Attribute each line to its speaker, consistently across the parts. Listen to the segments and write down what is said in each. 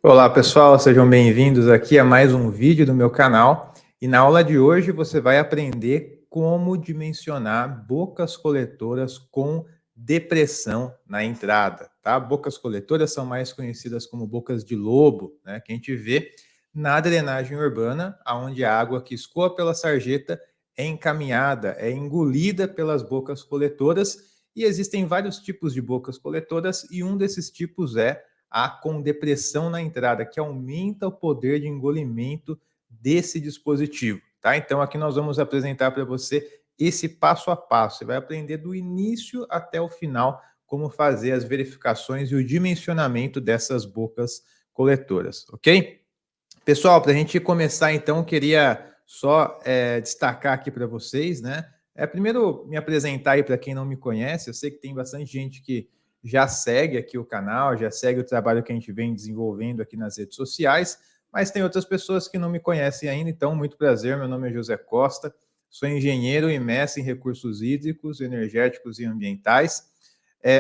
Speaker 1: Olá pessoal, sejam bem-vindos aqui a mais um vídeo do meu canal. E na aula de hoje você vai aprender como dimensionar bocas coletoras com depressão na entrada, tá? Bocas coletoras são mais conhecidas como bocas de lobo, né? Que a gente vê na drenagem urbana, onde a água que escoa pela sarjeta é encaminhada, é engolida pelas bocas coletoras. E existem vários tipos de bocas coletoras e um desses tipos é a com depressão na entrada, que aumenta o poder de engolimento desse dispositivo, tá? Então aqui nós vamos apresentar para você esse passo a passo. Você vai aprender do início até o final como fazer as verificações e o dimensionamento dessas bocas coletoras, ok? Pessoal, para a gente começar então, eu queria só destacar aqui para vocês, né? Primeiro me apresentar aí para quem não me conhece. Eu sei que tem bastante gente que já segue aqui o canal, já segue o trabalho que a gente vem desenvolvendo aqui nas redes sociais, mas tem outras pessoas que não me conhecem ainda, então muito prazer, meu nome é José Costa, sou engenheiro e mestre em recursos hídricos, energéticos e ambientais.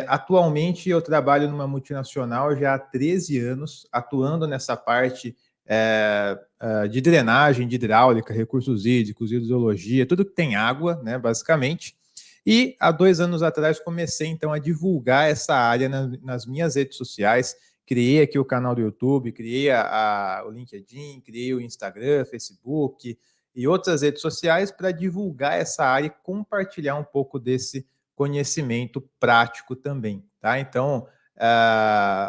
Speaker 1: Atualmente eu trabalho numa multinacional já há 13 anos, atuando nessa parte de drenagem, de hidráulica, recursos hídricos, hidrologia, tudo que tem água, né, basicamente. E há 2 anos atrás comecei então a divulgar essa área nas minhas redes sociais. Criei aqui o canal do YouTube, criei o LinkedIn, criei o Instagram, Facebook e outras redes sociais para divulgar essa área e compartilhar um pouco desse conhecimento prático também, tá? Então,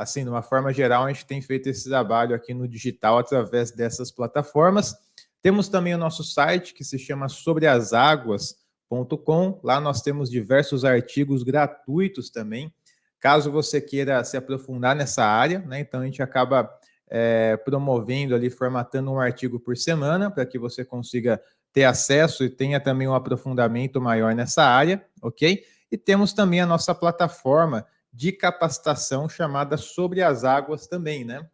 Speaker 1: assim, de uma forma geral, a gente tem feito esse trabalho aqui no digital através dessas plataformas. Temos também o nosso site que se chama sobreasaguas.com. Lá nós temos diversos artigos gratuitos também, caso você queira se aprofundar nessa área, né? Então a gente acaba promovendo ali, formatando um artigo por semana para que você consiga ter acesso e tenha também um aprofundamento maior nessa área, ok? E temos também a nossa plataforma de capacitação chamada Sobre as Águas também, né?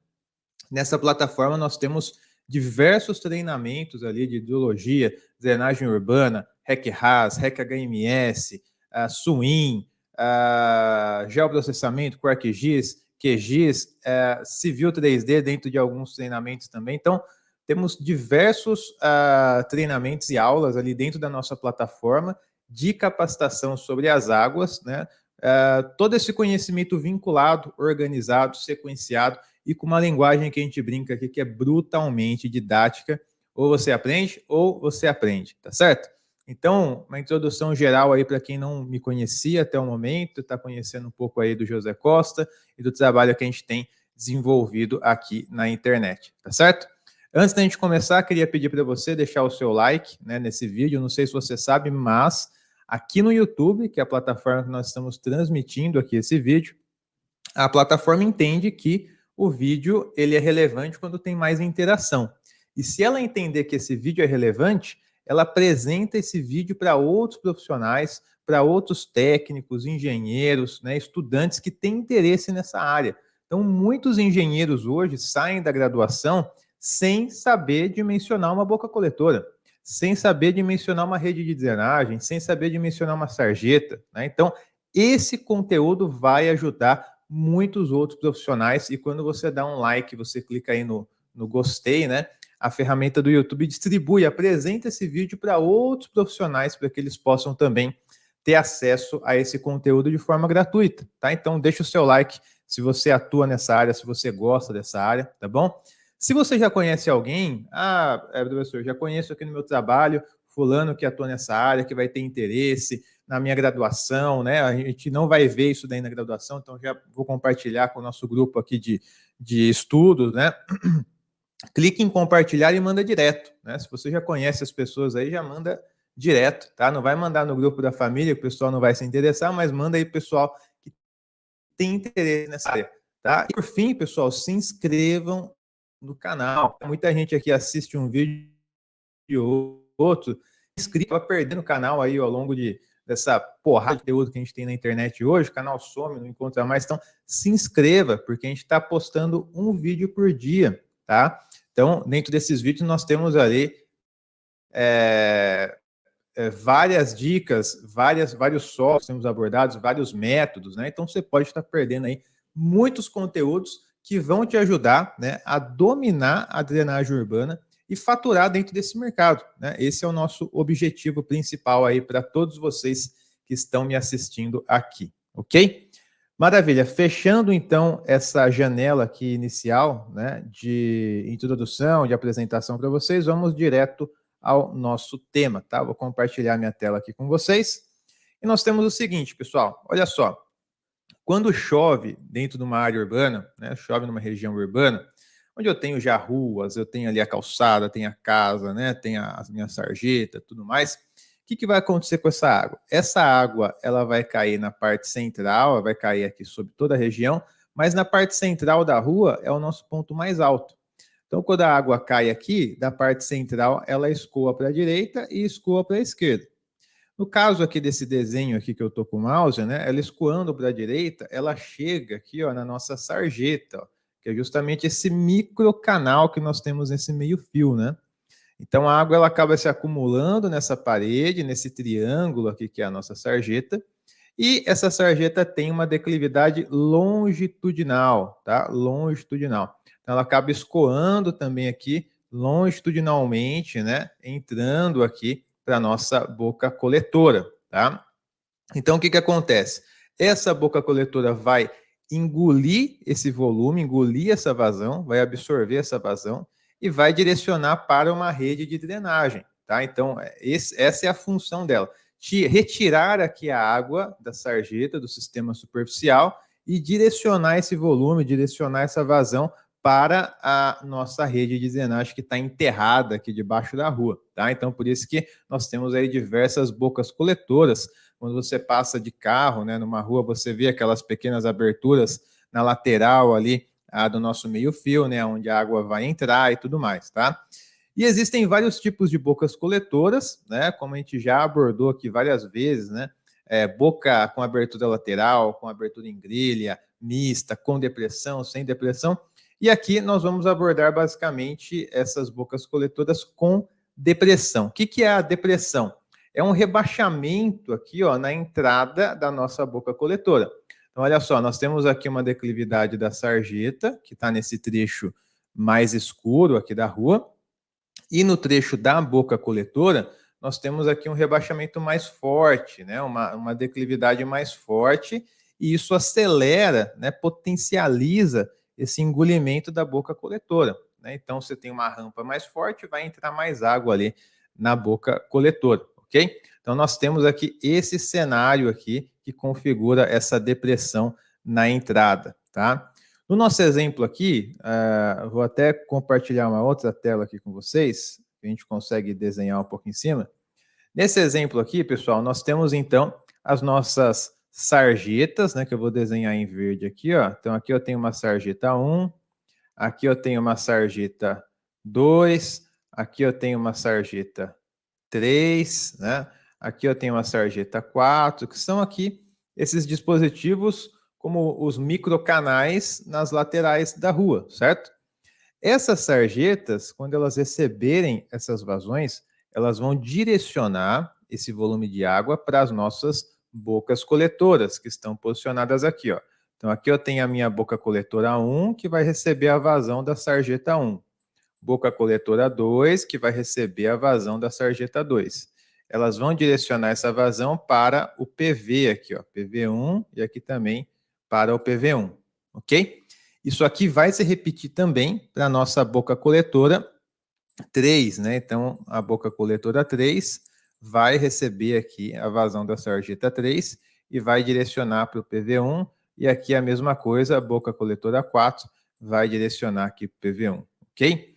Speaker 1: Nessa plataforma nós temos diversos treinamentos ali de hidrologia, drenagem urbana, REC-RAS, REC-HMS, SWIM, geoprocessamento, QuarkGIS, QGIS, Civil 3D dentro de alguns treinamentos também. Então, temos diversos treinamentos e aulas ali dentro da nossa plataforma de capacitação sobre as águas, né? Todo esse conhecimento vinculado, organizado, sequenciado e com uma linguagem que a gente brinca aqui que é brutalmente didática. Ou você aprende ou você aprende, tá certo? Então, uma introdução geral aí para quem não me conhecia até o momento, está conhecendo um pouco aí do José Costa e do trabalho que a gente tem desenvolvido aqui na internet, tá certo? Antes da gente começar, queria pedir para você deixar o seu like, né, nesse vídeo. Não sei se você sabe, mas aqui no YouTube, que é a plataforma que nós estamos transmitindo aqui esse vídeo, a plataforma entende que o vídeo ele é relevante quando tem mais interação. E se ela entender que esse vídeo é relevante, ela apresenta esse vídeo para outros profissionais, para outros técnicos, engenheiros, né, estudantes que têm interesse nessa área. Então, muitos engenheiros hoje saem da graduação sem saber dimensionar uma boca coletora, sem saber dimensionar uma rede de drenagem, sem saber dimensionar uma sarjeta, né? Então, esse conteúdo vai ajudar muitos outros profissionais, e quando você dá um like, você clica aí no gostei, né? A ferramenta do YouTube distribui, apresenta esse vídeo para outros profissionais, para que eles possam também ter acesso a esse conteúdo de forma gratuita, tá? Então, deixa o seu like se você atua nessa área, se você gosta dessa área, tá bom? Se você já conhece alguém, professor, já conheço aqui no meu trabalho fulano que atua nessa área, que vai ter interesse na minha graduação, né? A gente não vai ver isso daí na graduação, então já vou compartilhar com o nosso grupo aqui de estudos, né? Clique em compartilhar e manda direto, né? Se você já conhece as pessoas aí, já manda direto, tá? Não vai mandar no grupo da família, que o pessoal não vai se interessar, mas manda aí pessoal que tem interesse nessa área, tá? E por fim, pessoal, se inscrevam no canal. Muita gente aqui assiste um vídeo e outro, inscrito, vai perdendo o canal aí ao longo dessa porrada de conteúdo que a gente tem na internet hoje. O canal some, não encontra mais. Então, se inscreva, porque a gente está postando um vídeo por dia, tá? Então, dentro desses vídeos, nós temos ali várias dicas, vários softwares temos abordados, vários métodos, né? Então, você pode estar perdendo aí muitos conteúdos que vão te ajudar, né, a dominar a drenagem urbana e faturar dentro desse mercado, né? Esse é o nosso objetivo principal aí para todos vocês que estão me assistindo aqui, ok? Maravilha, fechando então essa janela aqui inicial, né, de introdução, de apresentação para vocês, vamos direto ao nosso tema, tá? Vou compartilhar minha tela aqui com vocês. E nós temos o seguinte, pessoal, olha só, quando chove dentro de uma área urbana, né, chove numa região urbana, onde eu tenho já ruas, eu tenho ali a calçada, tenho a casa, né, tenho a minha sarjeta, tudo mais, o que vai acontecer com essa água? Essa água ela vai cair na parte central, ela vai cair aqui sobre toda a região, mas na parte central da rua é o nosso ponto mais alto. Então, quando a água cai aqui, da parte central, ela escoa para a direita e escoa para a esquerda. No caso aqui desse desenho aqui que eu estou com o mouse, né, ela escoando para a direita, ela chega aqui, ó, na nossa sarjeta, ó, que é justamente esse microcanal que nós temos nesse meio fio, né? Então a água ela acaba se acumulando nessa parede, nesse triângulo aqui que é a nossa sarjeta, e essa sarjeta tem uma declividade longitudinal, tá? Longitudinal. Então ela acaba escoando também aqui longitudinalmente, né? Entrando aqui para a nossa boca coletora, tá? Então o que acontece? Essa boca coletora vai engolir esse volume, engolir essa vazão, vai absorver essa vazão e vai direcionar para uma rede de drenagem, tá? Então essa é a função dela, retirar aqui a água da sarjeta, do sistema superficial e direcionar esse volume, direcionar essa vazão para a nossa rede de drenagem que está enterrada aqui debaixo da rua, tá? Então, por isso que nós temos aí diversas bocas coletoras. Quando você passa de carro, né, numa rua, você vê aquelas pequenas aberturas na lateral ali do nosso meio-fio, né, onde a água vai entrar e tudo mais, tá? E existem vários tipos de bocas coletoras, né, como a gente já abordou aqui várias vezes, né, boca com abertura lateral, com abertura em grelha, mista, com depressão, sem depressão. E aqui nós vamos abordar basicamente essas bocas coletoras com depressão. O que é a depressão? É um rebaixamento aqui, ó, na entrada da nossa boca coletora. Então, olha só, nós temos aqui uma declividade da sarjeta, que está nesse trecho mais escuro aqui da rua, e no trecho da boca coletora, nós temos aqui um rebaixamento mais forte, né, uma declividade mais forte, e isso acelera, né, potencializa esse engolimento da boca coletora, né? Então, você tem uma rampa mais forte, vai entrar mais água ali na boca coletora, ok? Então, nós temos aqui esse cenário aqui que configura essa depressão na entrada, tá? No nosso exemplo aqui, vou até compartilhar uma outra tela aqui com vocês, que a gente consegue desenhar um pouco em cima. Nesse exemplo aqui, pessoal, nós temos então as nossas sarjetas, né, que eu vou desenhar em verde aqui, ó. Então aqui eu tenho uma sarjeta 1, aqui eu tenho uma sarjeta 2, aqui eu tenho uma sarjeta 3, né? Aqui eu tenho uma sarjeta 4, que são aqui esses dispositivos como os microcanais nas laterais da rua, certo? Essas sarjetas, quando elas receberem essas vazões, elas vão direcionar esse volume de água para as nossas bocas coletoras, que estão posicionadas aqui, ó. Então, aqui eu tenho a minha boca coletora 1, que vai receber a vazão da sarjeta 1. Boca coletora 2, que vai receber a vazão da sarjeta 2. Elas vão direcionar essa vazão para o PV aqui, ó, PV1, e aqui também para o PV1, ok? Isso aqui vai se repetir também para a nossa boca coletora 3, né? Então, a boca coletora 3 vai receber aqui a vazão da sarjeta 3 e vai direcionar para o PV1, e aqui a mesma coisa, a boca coletora 4 vai direcionar aqui para o PV1, ok?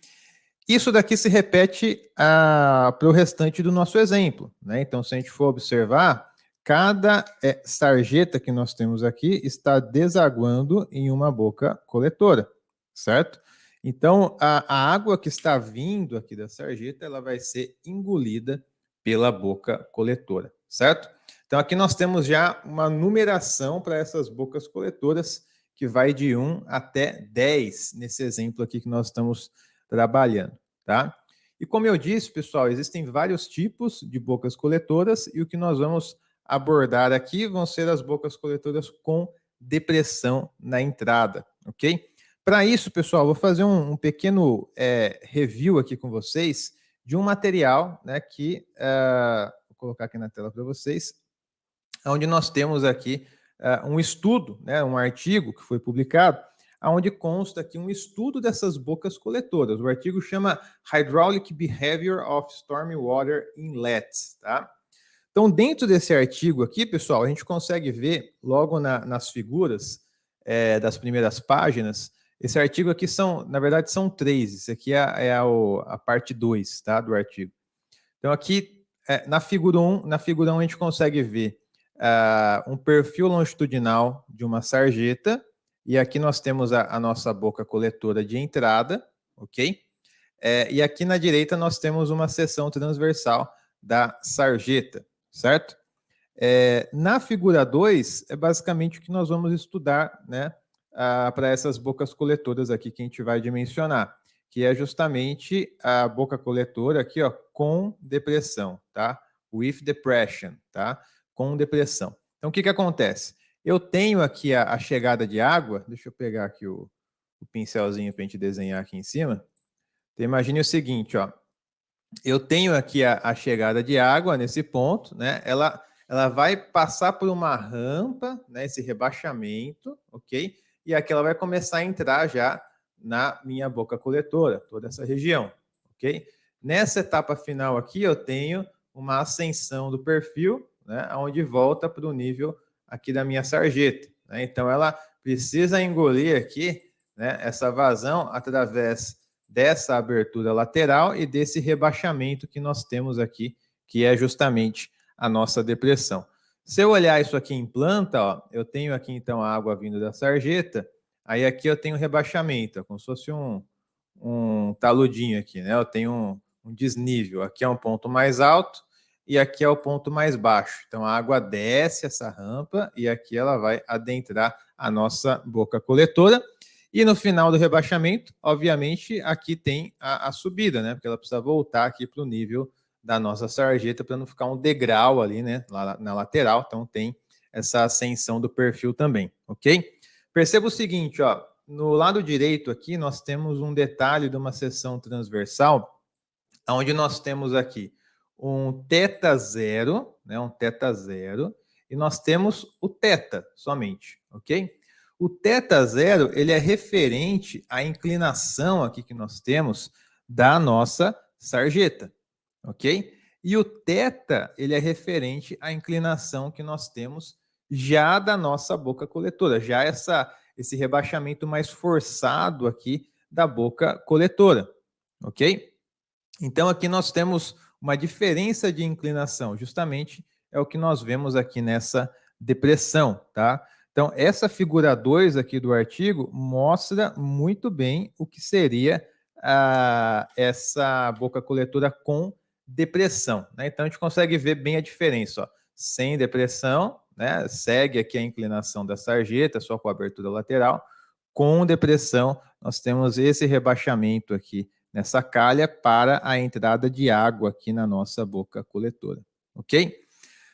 Speaker 1: Isso daqui se repete para o restante do nosso exemplo, né? Então, se a gente for observar, cada sarjeta que nós temos aqui está desaguando em uma boca coletora, certo? Então, a água que está vindo aqui da sarjeta, ela vai ser engolida pela boca coletora, certo? Então, aqui nós temos já uma numeração para essas bocas coletoras que vai de 1 até 10, nesse exemplo aqui que nós estamos trabalhando, tá? E como eu disse, pessoal, existem vários tipos de bocas coletoras e o que nós vamos abordar aqui vão ser as bocas coletoras com depressão na entrada, ok? Para isso, pessoal, vou fazer um pequeno review aqui com vocês de um material, né, que vou colocar aqui na tela para vocês, onde nós temos aqui um estudo, né, um artigo que foi publicado, onde consta aqui um estudo dessas bocas coletoras. O artigo chama Hydraulic Behavior of Stormy Water Inlets, tá? Então, dentro desse artigo aqui, pessoal, a gente consegue ver logo nas figuras das primeiras páginas. Esse artigo aqui na verdade, são 3. Esse aqui é a parte 2, tá, do artigo. Então, aqui, na figura 1, a gente consegue ver um perfil longitudinal de uma sarjeta, e aqui nós temos a nossa boca coletora de entrada, ok? E aqui na direita nós temos uma seção transversal da sarjeta, certo? Na figura 2, é basicamente o que nós vamos estudar, né, para essas bocas coletoras aqui que a gente vai dimensionar, que é justamente a boca coletora aqui, ó, com depressão, tá? With depression, tá? Com depressão. Então, o que acontece? Eu tenho aqui a chegada de água, deixa eu pegar aqui o pincelzinho para a gente desenhar aqui em cima. Então, imagine o seguinte, ó, eu tenho aqui a chegada de água nesse ponto, né? Ela vai passar por uma rampa, né? Esse rebaixamento, ok? E aqui ela vai começar a entrar já na minha boca coletora, toda essa região, ok? Nessa etapa final aqui, eu tenho uma ascensão do perfil, né? Onde volta para o nível aqui da minha sarjeta, né? Então, ela precisa engolir aqui, né? Essa vazão através dessa abertura lateral e desse rebaixamento que nós temos aqui, que é justamente a nossa depressão. Se eu olhar isso aqui em planta, ó, eu tenho aqui então a água vindo da sarjeta, aí aqui eu tenho rebaixamento, como se fosse um taludinho aqui, né? Eu tenho um desnível, aqui é um ponto mais alto e aqui é o ponto mais baixo. Então a água desce essa rampa e aqui ela vai adentrar a nossa boca coletora. E no final do rebaixamento, obviamente, aqui tem a subida, né? Porque ela precisa voltar aqui para o nível da nossa sarjeta para não ficar um degrau ali, né? Lá na lateral. Então tem essa ascensão do perfil também, ok? Perceba o seguinte, ó. No lado direito aqui, nós temos um detalhe de uma seção transversal, onde nós temos aqui um θ0, né? Um θ0, e nós temos o θ somente, ok? O θ0, ele é referente à inclinação aqui que nós temos da nossa sarjeta, ok? E o θ, ele é referente à inclinação que nós temos já da nossa boca coletora, já esse rebaixamento mais forçado aqui da boca coletora, ok? Então, aqui nós temos uma diferença de inclinação, justamente é o que nós vemos aqui nessa depressão, tá? Então, essa figura 2 aqui do artigo mostra muito bem o que seria essa boca coletora com depressão, né? Então, a gente consegue ver bem a diferença, ó. Sem depressão, né? Segue aqui a inclinação da sarjeta, só com a abertura lateral. Com depressão, nós temos esse rebaixamento aqui nessa calha para a entrada de água aqui na nossa boca coletora, ok?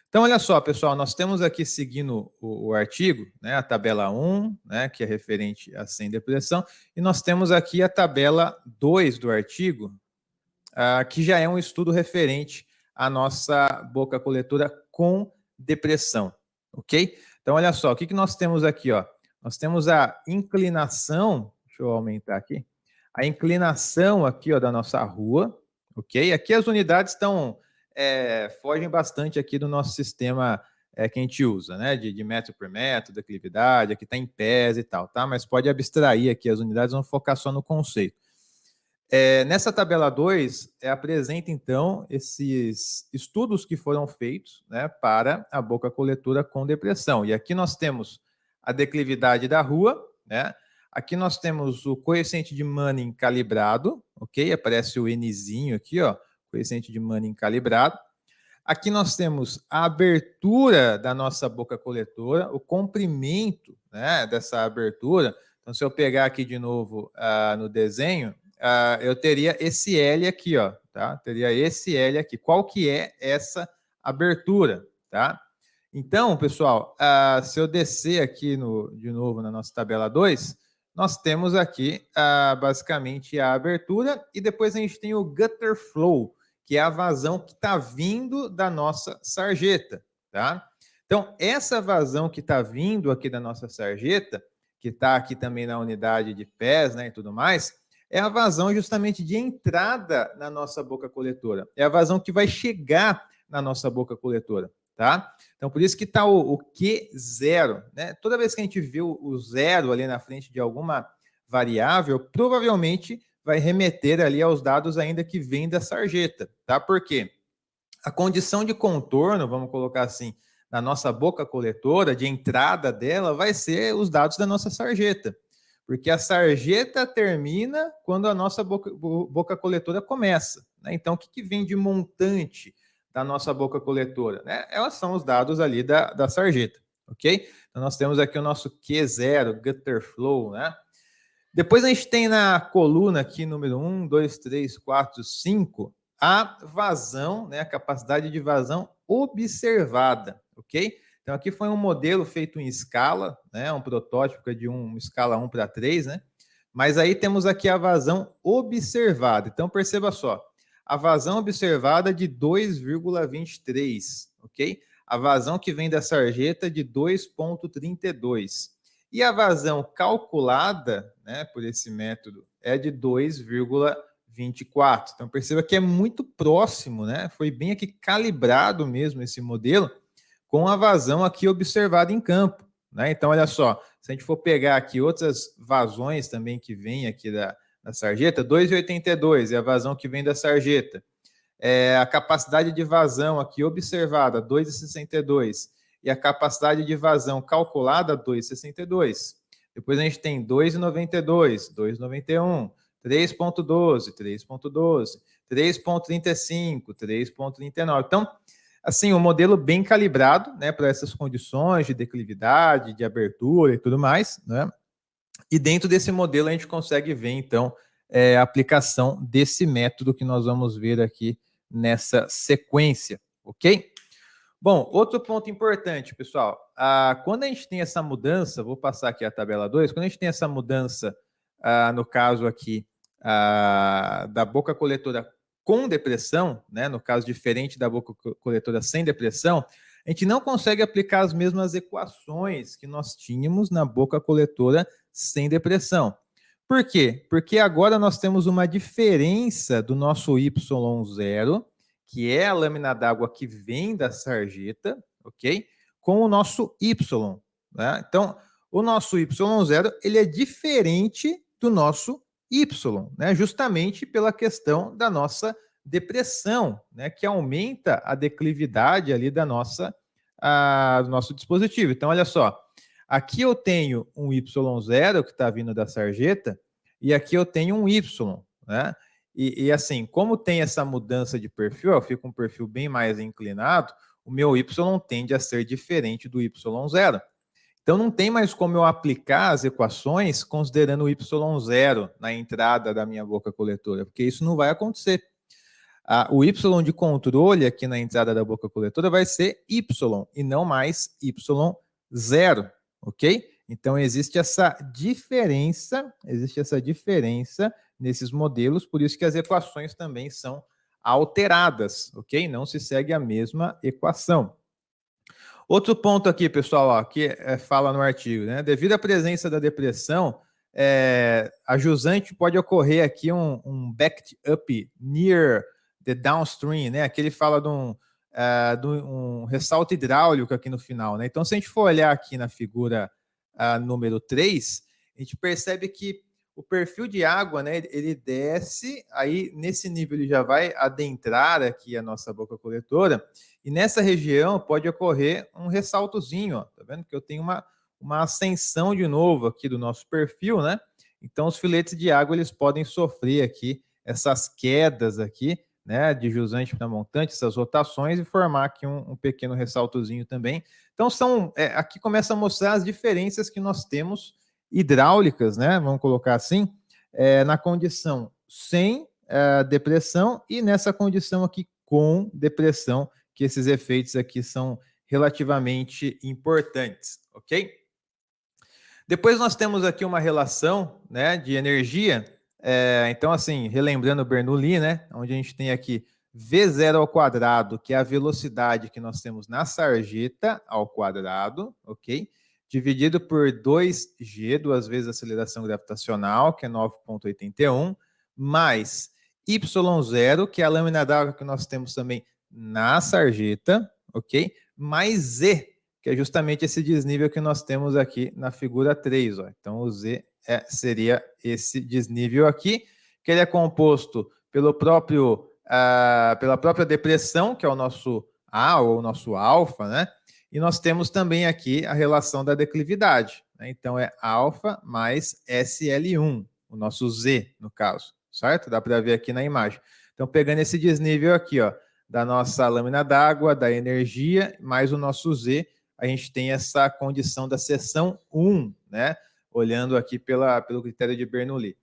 Speaker 1: Então, olha só, pessoal, nós temos aqui, seguindo o artigo, né, a tabela 1, né, que é referente a sem depressão, e nós temos aqui a tabela 2 do artigo, que já é um estudo referente à nossa boca coletora com depressão, ok? Então, olha só, o que nós temos aqui, ó? Nós temos a inclinação, deixa eu aumentar aqui, a inclinação aqui, ó, da nossa rua, ok? Aqui as unidades fogem bastante aqui do nosso sistema que a gente usa, né? De metro por metro, declividade, aqui está em pés e tal, tá? Mas pode abstrair aqui as unidades, vamos focar só no conceito. Nessa tabela 2, apresenta, então, esses estudos que foram feitos, né, para a boca coletora com depressão. E aqui nós temos a declividade da rua, né? Aqui nós temos o coeficiente de Manning calibrado, ok? Aparece o Nzinho aqui, ó, coeficiente de Manning calibrado. Aqui nós temos a abertura da nossa boca coletora, o comprimento, né, dessa abertura. Então, se eu pegar aqui de novo no desenho, eu teria esse L aqui, ó, tá? Teria esse L aqui. Qual que é essa abertura, tá? Então, pessoal, se eu descer aqui de novo na nossa tabela 2, nós temos aqui basicamente a abertura e depois a gente tem o gutter flow, que é a vazão que está vindo da nossa sarjeta, tá? Então, essa vazão que está vindo aqui da nossa sarjeta, que está aqui também na unidade de pés, né, e tudo mais, é a vazão justamente de entrada na nossa boca coletora. É a vazão que vai chegar na nossa boca coletora, tá? Então, por isso que está o Q0, né? Toda vez que a gente vê o zero ali na frente de alguma variável, provavelmente vai remeter ali aos dados ainda que vêm da sarjeta, tá? Por quê? A condição de contorno, vamos colocar assim, na nossa boca coletora, de entrada dela, vai ser os dados da nossa sarjeta. Porque a sarjeta termina quando a nossa boca coletora começa. Né? Então, o que vem de montante da nossa boca coletora? Né? Elas são os dados ali da sarjeta, ok? Então, nós temos aqui o nosso Q0, gutter flow, né? Depois a gente tem na coluna aqui, número 1, 2, 3, 4, 5, a vazão, né, a capacidade de vazão observada, ok? Então aqui foi um modelo feito em escala, né, um protótipo de uma escala 1 para 3, né? Mas aí temos aqui a vazão observada. Então perceba só, a vazão observada de 2,23, ok? A vazão que vem da sarjeta de 2,32. E a vazão calculada, né, por esse método é de 2,24. Então perceba que é muito próximo, né? Foi bem aqui calibrado mesmo esse modelo com a vazão aqui observada em campo, né? Então olha só, se a gente for pegar aqui outras vazões também que vem aqui da sarjeta, 2,82 é a vazão que vem da sarjeta. A capacidade de vazão aqui observada, 2,62. E a capacidade de vazão calculada, 2,62. Depois a gente tem 2,92, 2,91, 3,12, 3,12, 3,35, 3,39. Então, assim, um modelo bem calibrado, né, para essas condições de declividade, de abertura e tudo mais, né? E dentro desse modelo a gente consegue ver, então, a aplicação desse método que nós vamos ver aqui nessa sequência, ok? Bom, outro ponto importante, pessoal, quando a gente tem essa mudança, vou passar aqui a tabela 2, quando a gente tem essa mudança, no caso aqui, da boca coletora com depressão, né, no caso diferente da boca coletora sem depressão, a gente não consegue aplicar as mesmas equações que nós tínhamos na boca coletora sem depressão. Por quê? Porque agora nós temos uma diferença do nosso Y0, que é a lâmina d'água que vem da sarjeta, ok? Com o nosso Y. Né? Então, o nosso Y0 ele é diferente do nosso Y, né? Justamente pela questão da nossa depressão, né? Que aumenta a declividade ali da do nosso dispositivo. Então, olha só, aqui eu tenho um Y0 que está vindo da sarjeta e aqui eu tenho um Y, né? E assim, como tem essa mudança de perfil, eu fico com um perfil bem mais inclinado, o meu Y tende a ser diferente do Y0. Então não tem mais como eu aplicar as equações considerando o Y0 na entrada da minha boca coletora, porque isso não vai acontecer. O Y de controle aqui na entrada da boca coletora vai ser Y e não mais Y0, ok? Então existe essa diferença nesses modelos, por isso que as equações também são alteradas, ok? Não se segue a mesma equação. Outro ponto aqui, pessoal, ó, que fala no artigo, né? Devido à presença da depressão, a jusante pode ocorrer aqui um backed up near the downstream, né? Aqui ele fala de um ressalto hidráulico aqui no final, né? Então, se a gente for olhar aqui na figura número 3, a gente percebe que o perfil de água, né, ele desce, aí nesse nível ele já vai adentrar aqui a nossa boca coletora, e nessa região pode ocorrer um ressaltozinho, ó, tá vendo que eu tenho uma ascensão de novo aqui do nosso perfil, né? Então os filetes de água eles podem sofrer aqui essas quedas aqui, né, de jusante para montante, essas rotações e formar aqui um pequeno ressaltozinho também. Então aqui começa a mostrar as diferenças que nós temos hidráulicas, né? Vamos colocar assim, na condição sem depressão e nessa condição aqui com depressão, que esses efeitos aqui são relativamente importantes, ok? Depois nós temos aqui uma relação, né, de energia. Então, assim, relembrando o Bernoulli, né, onde a gente tem aqui V0 ao quadrado, que é a velocidade que nós temos na sarjeta ao quadrado, ok? Dividido por 2G, duas vezes a aceleração gravitacional, que é 9,81, mais Y0, que é a lâmina d'água que nós temos também na sarjeta, ok? Mais Z, que é justamente esse desnível que nós temos aqui na figura 3. Ó. Então, o Z seria esse desnível aqui, que ele é composto pela própria depressão, que é o nosso A ou o nosso alfa, né? E nós temos também aqui a relação da declividade. Né? Então, é alfa mais SL1, o nosso Z, no caso, certo? Dá para ver aqui na imagem. Então, pegando esse desnível aqui, ó, da nossa lâmina d'água, da energia, mais o nosso Z, a gente tem essa condição da seção 1, né? Olhando aqui pelo critério de Bernoulli.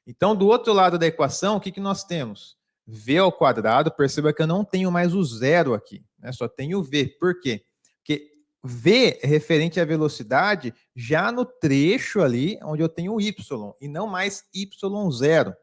Speaker 1: Então, do outro lado da equação, o que nós temos? V ao quadrado, perceba que eu não tenho mais o zero aqui, né? Só tenho V. Por quê? Porque V é referente à velocidade já no trecho ali onde eu tenho Y, e não mais Y0.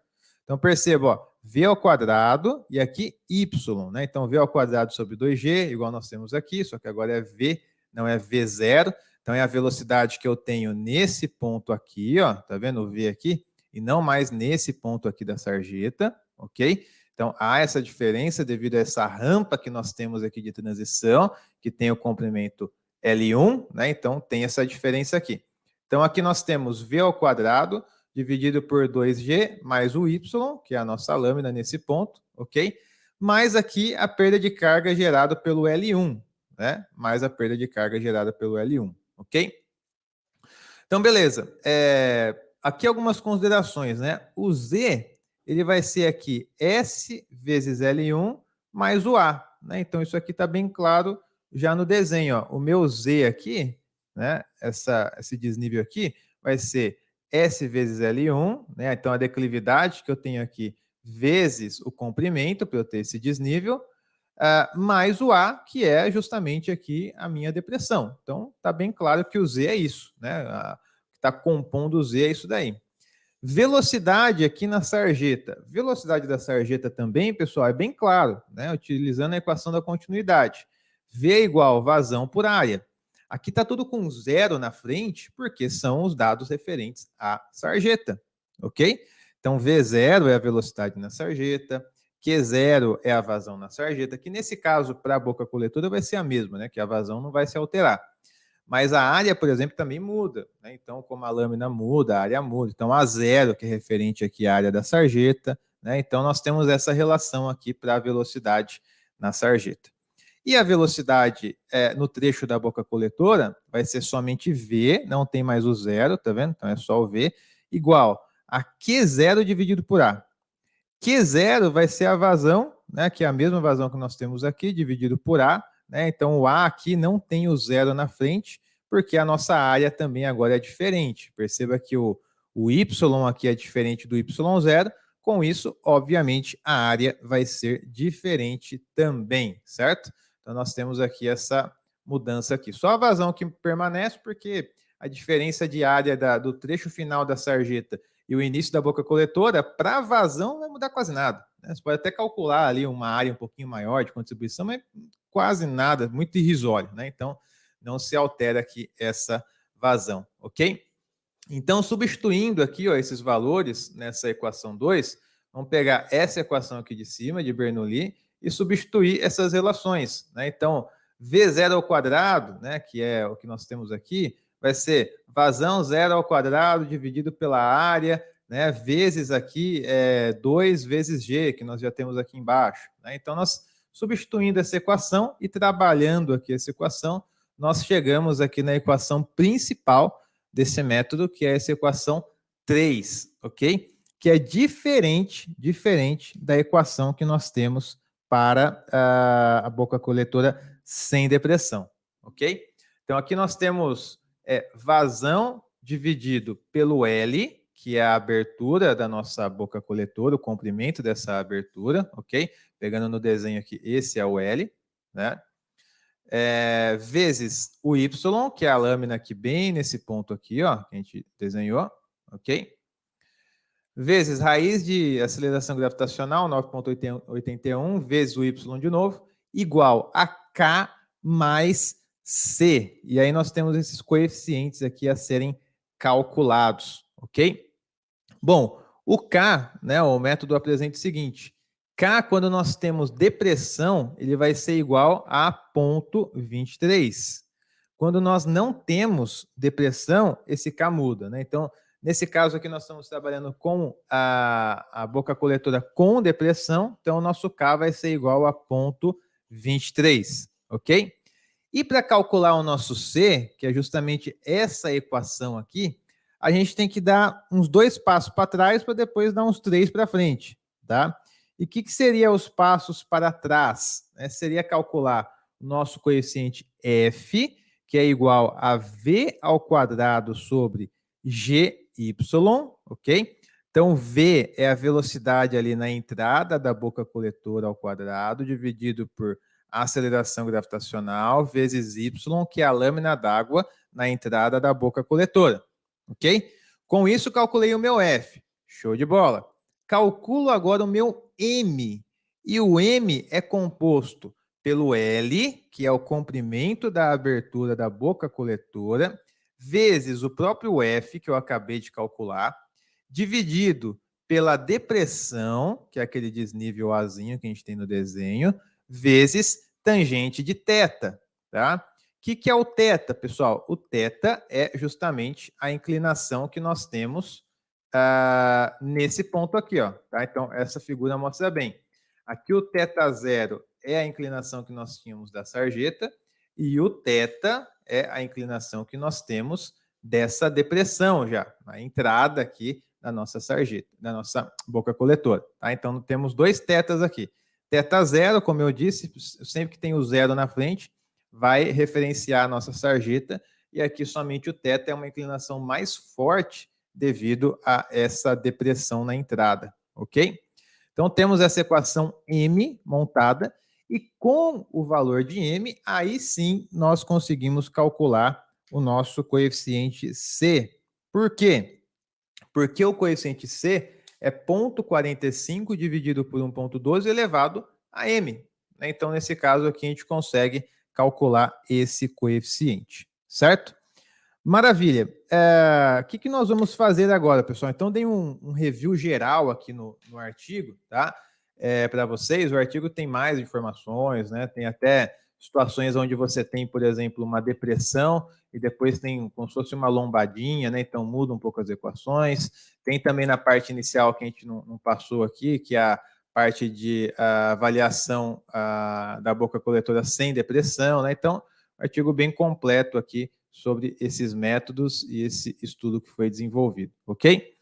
Speaker 1: Então, perceba, ó, V ao quadrado e aqui Y, né? Então, V ao quadrado sobre 2G, igual nós temos aqui, só que agora é V, não é V0. Então, é a velocidade que eu tenho nesse ponto aqui, ó, tá vendo o V aqui? E não mais nesse ponto aqui da sarjeta, ok? Então, há essa diferença devido a essa rampa que nós temos aqui de transição, que tem o comprimento L1, né? Então, tem essa diferença aqui. Então, aqui nós temos V ao quadrado dividido por 2G mais o Y, que é a nossa lâmina nesse ponto, ok? Mais aqui a perda de carga gerada pelo L1, né? Mais a perda de carga gerada pelo L1, ok? Então, beleza. Aqui algumas considerações, né? O Z, ele vai ser aqui S vezes L1 mais o A, né? Então, isso aqui está bem claro já no desenho, ó. O meu Z aqui, né? Esse desnível aqui vai ser S vezes L1, né? Então, a declividade que eu tenho aqui vezes o comprimento, para eu ter esse desnível, mais o A, que é justamente aqui a minha depressão. Então, está bem claro que o Z é isso, né? O que está compondo o Z é isso daí. Velocidade aqui na sarjeta. Velocidade da sarjeta também, pessoal, é bem claro, né? Utilizando a equação da continuidade. V é igual vazão por área. Aqui está tudo com zero na frente, porque são os dados referentes à sarjeta, ok? Então, V0 é a velocidade na sarjeta, Q0 é a vazão na sarjeta, que nesse caso, para a boca coletora, vai ser a mesma, né? Que a vazão não vai se alterar. Mas a área, por exemplo, também muda, né? Então, como a lâmina muda, a área muda. Então, A0, que é referente aqui à área da sarjeta, né? Então, nós temos essa relação aqui para a velocidade na sarjeta. E a velocidade no trecho da boca coletora vai ser somente V, não tem mais o zero, tá vendo? Então, é só o V, igual a Q0 dividido por A. Q0 vai ser a vazão, né, que é a mesma vazão que nós temos aqui, dividido por A, né? Então, o A aqui não tem o zero na frente, porque a nossa área também agora é diferente. Perceba que o Y aqui é diferente do Y0, com isso, obviamente, a área vai ser diferente também, certo? Então, nós temos aqui essa mudança aqui. Só a vazão que permanece, porque a diferença de área do trecho final da sarjeta e o início da boca coletora, para vazão não vai mudar quase nada. Né? Você pode até calcular ali uma área um pouquinho maior de contribuição, mas quase nada, muito irrisório. Né? Então, não se altera aqui essa vazão, ok? Então, substituindo aqui ó, esses valores nessa equação 2, vamos pegar essa equação aqui de cima, de Bernoulli, e substituir essas relações. Né? Então, V0 ao quadrado, né, que é o que nós temos aqui, vai ser vazão 0 ao quadrado dividido pela área, né, vezes aqui 2 vezes G, que nós já temos aqui embaixo. Né? Então, nós substituindo essa equação e trabalhando aqui essa equação, nós chegamos aqui na equação principal desse método, que é essa equação 3, ok? Que é diferente da equação que nós temos para a boca coletora sem depressão, ok? Então, aqui nós temos vazão dividido pelo L, que é a abertura da nossa boca coletora, o comprimento dessa abertura, ok? Pegando no desenho aqui, esse é o L, né? vezes o y, que é a lâmina aqui bem nesse ponto aqui, ó, que a gente desenhou, ok? Vezes raiz de aceleração gravitacional, 9,81, vezes o y de novo, igual a k mais c. E aí nós temos esses coeficientes aqui a serem calculados, ok? Bom, o K, né, o método apresenta o seguinte: K, quando nós temos depressão, ele vai ser igual a 0,23. Quando nós não temos depressão, esse K muda, né? Então, nesse caso aqui, nós estamos trabalhando com a boca coletora com depressão, então o nosso K vai ser igual a 0,23, ok? E para calcular o nosso C, que é justamente essa equação aqui, a gente tem que dar uns 2 passos para trás para depois dar uns 3 para frente, tá? E o que seria os passos para trás? Seria calcular o nosso coeficiente F, que é igual a V ao quadrado sobre GY, ok? Então, V é a velocidade ali na entrada da boca coletora ao quadrado, dividido por a aceleração gravitacional, vezes Y, que é a lâmina d'água na entrada da boca coletora. Ok? Com isso, calculei o meu F. Show de bola. Calculo agora o meu M. E o M é composto pelo L, que é o comprimento da abertura da boca coletora, vezes o próprio F, que eu acabei de calcular, dividido pela depressão, que é aquele desnível azinho que a gente tem no desenho, vezes tangente de θ, tá? O que é o θ, pessoal? O θ é justamente a inclinação que nós temos nesse ponto aqui, ó. Tá? Então, essa figura mostra bem. Aqui o θ0 é a inclinação que nós tínhamos da sarjeta e o θ é a inclinação que nós temos dessa depressão já, a entrada aqui da nossa sarjeta, da nossa boca coletora. Tá? Então, temos 2 θs aqui. θ0, como eu disse, sempre que tem o zero na frente, vai referenciar a nossa sarjeta, e aqui somente o θ é uma inclinação mais forte devido a essa depressão na entrada, ok? Então, temos essa equação M montada, e com o valor de M, aí sim nós conseguimos calcular o nosso coeficiente C. Por quê? Porque o coeficiente C é 0,45 dividido por 1,12 elevado a M. Então, nesse caso aqui, a gente consegue calcular esse coeficiente, certo? Maravilha. O que nós vamos fazer agora, pessoal? Então, dei um review geral aqui no artigo, tá? Para vocês, o artigo tem mais informações, né? Tem até situações onde você tem, por exemplo, uma depressão e depois tem como se fosse uma lombadinha, né? Então, muda um pouco as equações. Tem também na parte inicial que a gente não passou aqui, que é a parte de avaliação da boca coletora sem depressão, né? Então, artigo bem completo aqui sobre esses métodos e esse estudo que foi desenvolvido, ok?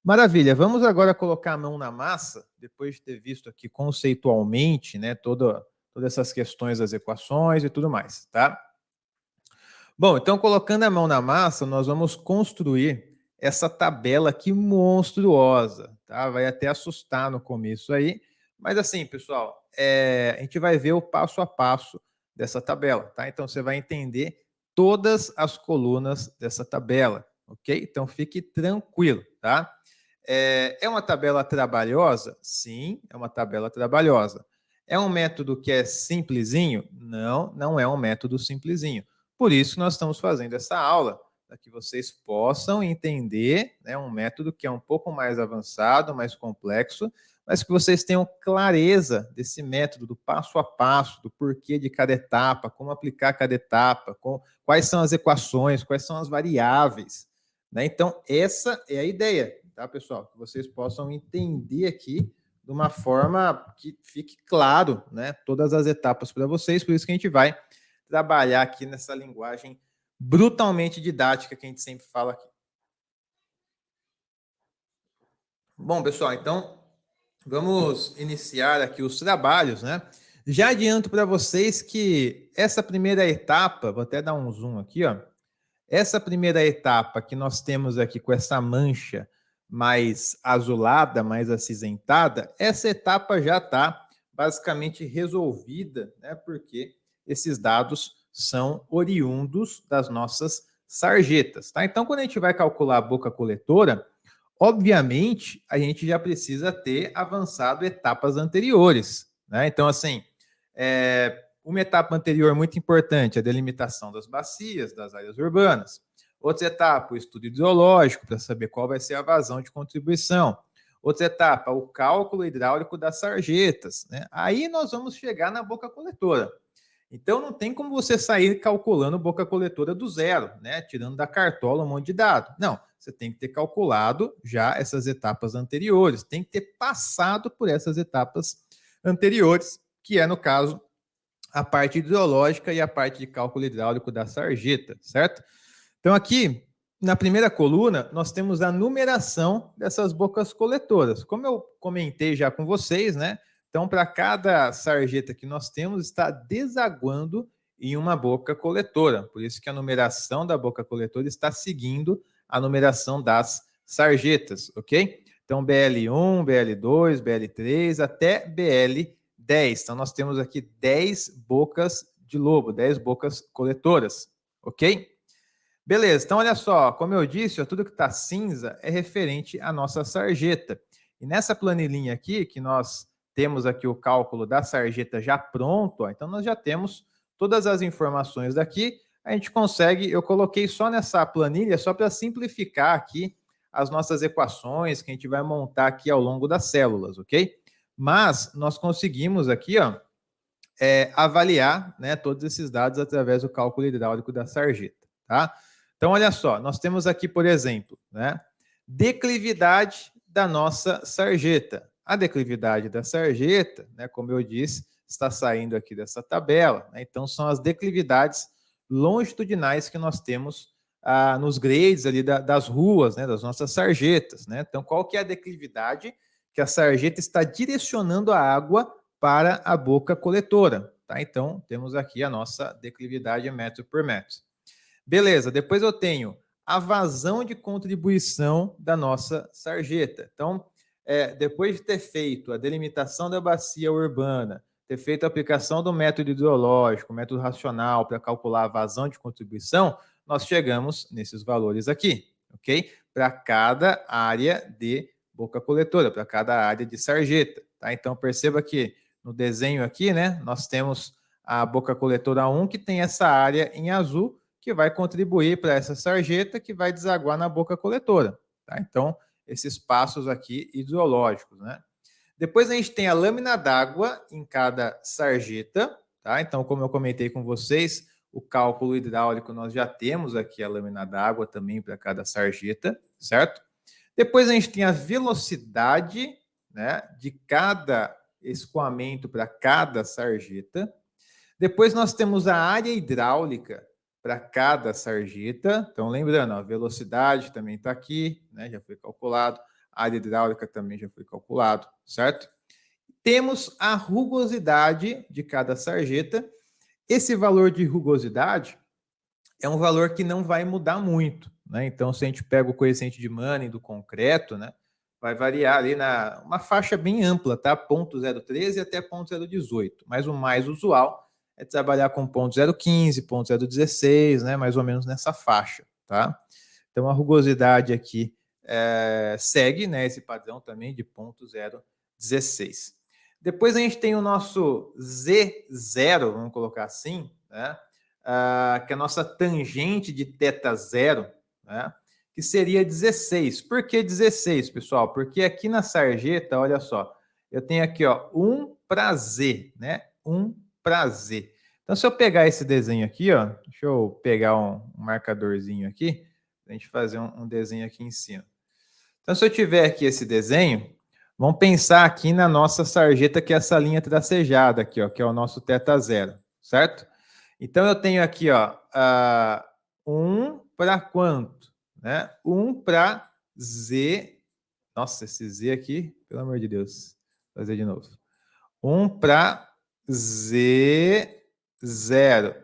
Speaker 1: Maravilha, vamos agora colocar a mão na massa, depois de ter visto aqui conceitualmente, né, todas essas questões das equações e tudo mais, tá? Bom, então colocando a mão na massa, nós vamos construir essa tabela aqui monstruosa, tá? Vai até assustar no começo aí, mas assim, pessoal, a gente vai ver o passo a passo dessa tabela, tá? Então você vai entender todas as colunas dessa tabela, ok? Então fique tranquilo, tá? É uma tabela trabalhosa? Sim, é uma tabela trabalhosa. É um método que é simplesinho? Não, não é um método simplesinho. Por isso que nós estamos fazendo essa aula, para que vocês possam entender, né, um método que é um pouco mais avançado, mais complexo, mas que vocês tenham clareza desse método, do passo a passo, do porquê de cada etapa, como aplicar cada etapa, quais são as equações, quais são as variáveis, né? Então, essa é a ideia, tá, pessoal? Que vocês possam entender aqui de uma forma que fique claro, né, todas as etapas para vocês, por isso que a gente vai trabalhar aqui nessa linguagem brutalmente didática que a gente sempre fala aqui. Bom, pessoal, então vamos iniciar aqui os trabalhos, né? Já adianto para vocês que essa primeira etapa, vou até dar um zoom aqui, ó. Essa primeira etapa que nós temos aqui com essa mancha mais azulada, mais acinzentada, essa etapa já está basicamente resolvida, né? Porque esses dados são oriundos das nossas sarjetas, tá? Então, quando a gente vai calcular a boca coletora, obviamente, a gente já precisa ter avançado etapas anteriores, né? Então, assim, uma etapa anterior muito importante é a delimitação das bacias, das áreas urbanas. Outra etapa, o estudo hidrológico, para saber qual vai ser a vazão de contribuição. Outra etapa, o cálculo hidráulico das sarjetas, né? Aí nós vamos chegar na boca coletora. Então, não tem como você sair calculando boca coletora do zero, né? Tirando da cartola um monte de dado. Não, você tem que ter calculado já essas etapas anteriores, tem que ter passado por essas etapas anteriores, que é, no caso, a parte hidrológica e a parte de cálculo hidráulico da sarjeta, certo? Então, aqui, na primeira coluna, nós temos a numeração dessas bocas coletoras. Como eu comentei já com vocês, né? Então, para cada sarjeta que nós temos, está desaguando em uma boca coletora. Por isso que a numeração da boca coletora está seguindo a numeração das sarjetas, ok? Então, BL1, BL2, BL3, até BL10. Então, nós temos aqui 10 bocas de lobo, 10 bocas coletoras, ok? Beleza, então olha só, como eu disse, ó, tudo que está cinza é referente à nossa sarjeta. E nessa planilhinha aqui, que nós temos aqui o cálculo da sarjeta já pronto, ó, então nós já temos todas as informações daqui. A gente consegue, eu coloquei só nessa planilha, só para simplificar aqui as nossas equações que a gente vai montar aqui ao longo das células, ok? Mas nós conseguimos aqui, ó, avaliar, né, todos esses dados através do cálculo hidráulico da sarjeta, tá? Então, olha só, nós temos aqui, por exemplo, né, declividade da nossa sarjeta. A declividade da sarjeta, né, como eu disse, está saindo aqui dessa tabela, né? Então, são as declividades longitudinais que nós temos nos grades ali das ruas, né, das nossas sarjetas, né? Então, qual que é a declividade que a sarjeta está direcionando a água para a boca coletora, tá? Então, temos aqui a nossa declividade metro por metro. Beleza, depois eu tenho a vazão de contribuição da nossa sarjeta. Então, depois de ter feito a delimitação da bacia urbana, ter feito a aplicação do método hidrológico, método racional para calcular a vazão de contribuição, nós chegamos nesses valores aqui, ok? Para cada área de boca coletora, para cada área de sarjeta, tá? Então, perceba que no desenho aqui, né, nós temos a boca coletora 1, que tem essa área em azul, que vai contribuir para essa sarjeta que vai desaguar na boca coletora, tá? Então, esses passos aqui hidrológicos, né? Depois a gente tem a lâmina d'água em cada sarjeta, tá? Então, como eu comentei com vocês, o cálculo hidráulico nós já temos aqui a lâmina d'água também para cada sarjeta, certo? Depois a gente tem a velocidade, né, de cada escoamento para cada sarjeta. Depois nós temos a área hidráulica para cada sarjeta. Então, lembrando, a velocidade também está aqui, né? Já foi calculado. A área hidráulica também já foi calculado, certo? Temos a rugosidade de cada sarjeta. Esse valor de rugosidade é um valor que não vai mudar muito, né? Então, se a gente pega o coeficiente de Manning do concreto, né, vai variar ali na uma faixa bem ampla, tá? 0,013 até 0,018. Mas o mais usual é trabalhar com 0,015, 0,016, né? Mais ou menos nessa faixa, tá? Então, a rugosidade aqui segue, né, esse padrão também de 0,016. Depois a gente tem o nosso Z0, vamos colocar assim, né? Que é a nossa tangente de θ0, né? Que seria 16. Por que 16, pessoal? Porque aqui na sarjeta, olha só, eu tenho aqui, ó, 1 para Z, né? 1 para Z. Então, se eu pegar esse desenho aqui, ó, deixa eu pegar um marcadorzinho aqui, para a gente fazer um desenho aqui em cima. Então, se eu tiver aqui esse desenho, vamos pensar aqui na nossa sarjeta, que é essa linha tracejada aqui, ó, que é o nosso θ0, certo? Então, eu tenho aqui, ó, 1 para quanto? Né? 1 para Z. Nossa, esse Z aqui, pelo amor de Deus. Vou fazer de novo. 1 para Z0.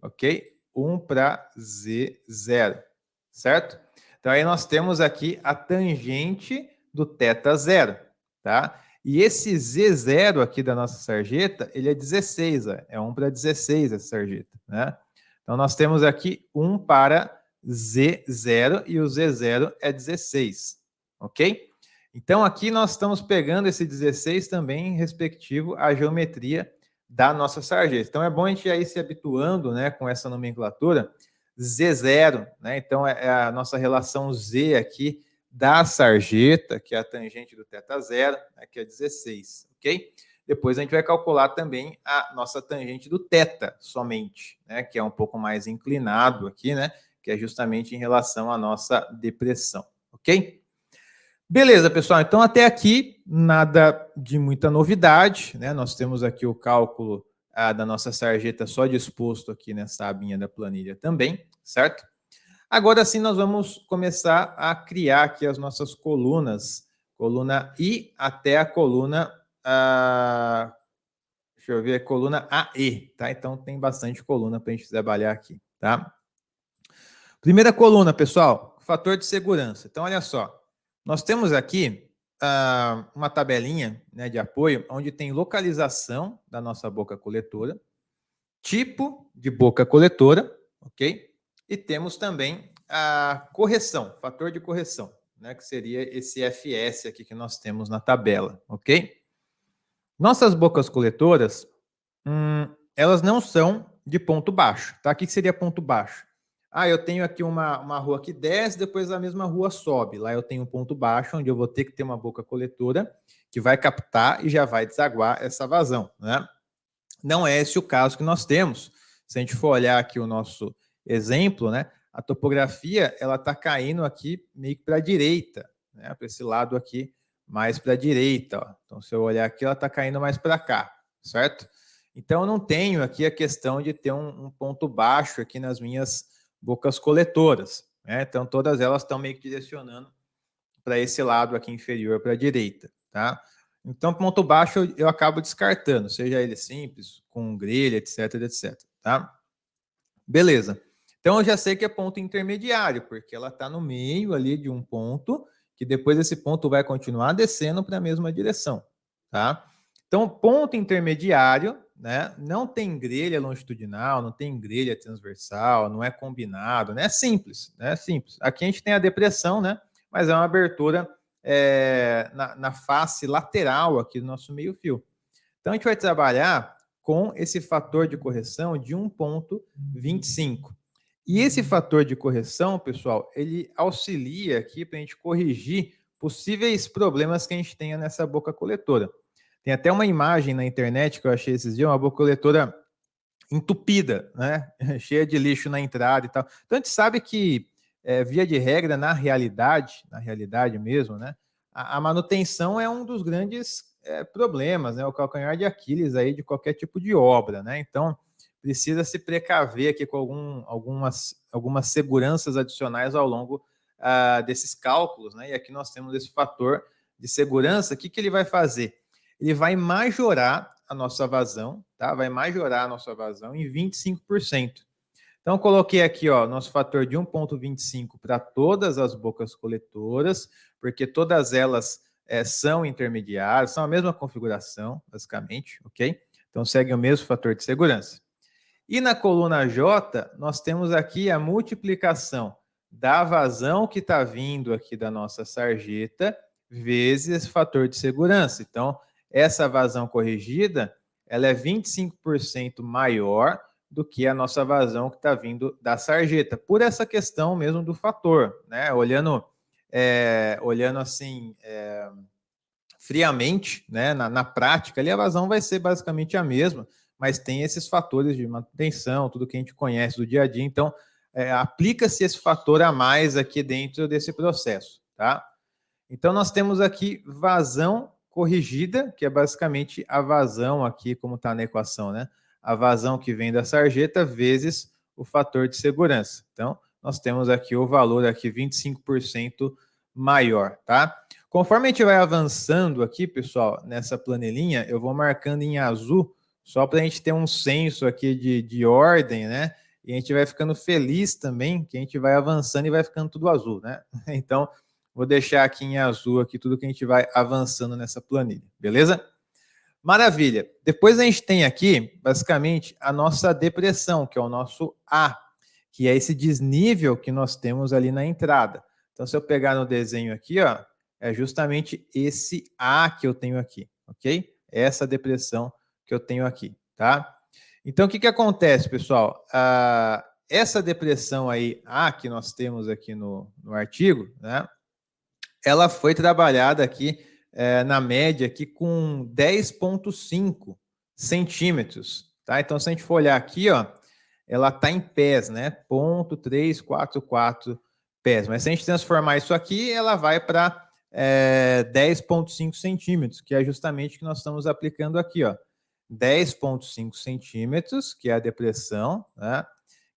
Speaker 1: Ok? 1 para Z0. Certo? Então, aí nós temos aqui a tangente do θ0. Tá? E esse Z0 aqui da nossa sarjeta, ele é 16, ó, é 1 para 16 essa sarjeta, né? Então, nós temos aqui 1 para Z0 e o Z0 é 16, ok? Então, aqui nós estamos pegando esse 16 também respectivo à geometria da nossa sarjeta. Então, é bom a gente ir se habituando, né, com essa nomenclatura Z0, né? Então, é a nossa relação Z aqui da sarjeta, que é a tangente do θ0, né, que é 16, ok? Depois a gente vai calcular também a nossa tangente do θ somente, né, que é um pouco mais inclinado aqui, né, que é justamente em relação à nossa depressão, ok? Beleza, pessoal, então até aqui nada de muita novidade, né? Nós temos aqui o cálculo da nossa sarjeta só disposto aqui nessa abinha da planilha também, certo? Agora sim nós vamos começar a criar aqui as nossas colunas, coluna I até a coluna, deixa eu ver, coluna AE, tá? Então tem bastante coluna para a gente trabalhar aqui, tá? Primeira coluna, pessoal, fator de segurança. Então olha só, nós temos aqui uma tabelinha, né, de apoio, onde tem localização da nossa boca coletora, tipo de boca coletora, ok? E temos também a correção, fator de correção, né, que seria esse FS aqui que nós temos na tabela, ok? Nossas bocas coletoras, elas não são de ponto baixo, tá? O que seria ponto baixo? Eu tenho aqui uma rua que desce, depois a mesma rua sobe. Lá eu tenho um ponto baixo, onde eu vou ter que ter uma boca coletora que vai captar e já vai desaguar essa vazão, né? Não é esse o caso que nós temos. Se a gente for olhar aqui o nosso exemplo, né? A topografia, ela está caindo aqui meio que para a direita, né? Para esse lado aqui, mais para a direita, ó. Então, se eu olhar aqui, ela está caindo mais para cá, certo? Então, eu não tenho aqui a questão de ter um ponto baixo aqui nas minhas bocas coletoras, né? Então, todas elas estão meio que direcionando para esse lado aqui inferior, para a direita, tá? Então, ponto baixo eu acabo descartando, seja ele simples, com grelha, etc, etc, tá? Beleza. Então, eu já sei que é ponto intermediário, porque ela está no meio ali de um ponto, que depois esse ponto vai continuar descendo para a mesma direção, tá? Então, ponto intermediário, né? Não tem grelha longitudinal, não tem grelha transversal, não é combinado, né? É simples, né? É simples. Aqui a gente tem a depressão, né? Mas é uma abertura na face lateral aqui do nosso meio-fio. Então, a gente vai trabalhar com esse fator de correção de 1,25. E esse fator de correção, pessoal, ele auxilia aqui para a gente corrigir possíveis problemas que a gente tenha nessa boca coletora. Tem até uma imagem na internet que eu achei esses dias, uma boca coletora entupida, né? Cheia de lixo na entrada e tal. Então, a gente sabe que, via de regra, na realidade mesmo, né? A manutenção é um dos grandes problemas, né? O calcanhar de Aquiles aí de qualquer tipo de obra, né? Então, precisa se precaver aqui com algumas seguranças adicionais ao longo desses cálculos, né? E aqui nós temos esse fator de segurança. O que ele vai fazer? Ele vai majorar a nossa vazão, tá? Vai majorar a nossa vazão em 25%. Então, coloquei aqui, ó, nosso fator de 1,25 para todas as bocas coletoras, porque todas elas são intermediárias, são a mesma configuração, basicamente, ok? Então, segue o mesmo fator de segurança. E na coluna J, nós temos aqui a multiplicação da vazão que está vindo aqui da nossa sarjeta vezes esse fator de segurança. Então, essa vazão corrigida, ela é 25% maior do que a nossa vazão que está vindo da sarjeta, por essa questão mesmo do fator, né? Olhando assim, friamente, né? Na prática, ali a vazão vai ser basicamente a mesma, mas tem esses fatores de manutenção, tudo que a gente conhece do dia a dia, então aplica-se esse fator a mais aqui dentro desse processo, tá? Então, nós temos aqui vazão corrigida, que é basicamente a vazão aqui, como está na equação, né? A vazão que vem da sarjeta vezes o fator de segurança. Então, nós temos aqui o valor aqui 25% maior, tá? Conforme a gente vai avançando aqui, pessoal, nessa planilhinha, eu vou marcando em azul, só para a gente ter um senso aqui de ordem, né? E a gente vai ficando feliz também, que a gente vai avançando e vai ficando tudo azul, né? Então, Vou deixar aqui em azul aqui tudo que a gente vai avançando nessa planilha, beleza? Maravilha. Depois a gente tem aqui, basicamente, a nossa depressão, que é o nosso A, que é esse desnível que nós temos ali na entrada. Então, se eu pegar no desenho aqui, ó, é justamente esse A que eu tenho aqui, ok? Essa depressão que eu tenho aqui, tá? Então, o que acontece, pessoal? Essa depressão aí, A, que nós temos aqui no artigo, né? Ela foi trabalhada aqui na média aqui com 10,5 centímetros, tá? Então, se a gente for olhar aqui, ó, ela está em pés, né? 0,344 pés. Mas se a gente transformar isso aqui, ela vai para 10,5 centímetros, que é justamente o que nós estamos aplicando aqui, ó. 10,5 centímetros, que é a depressão, né?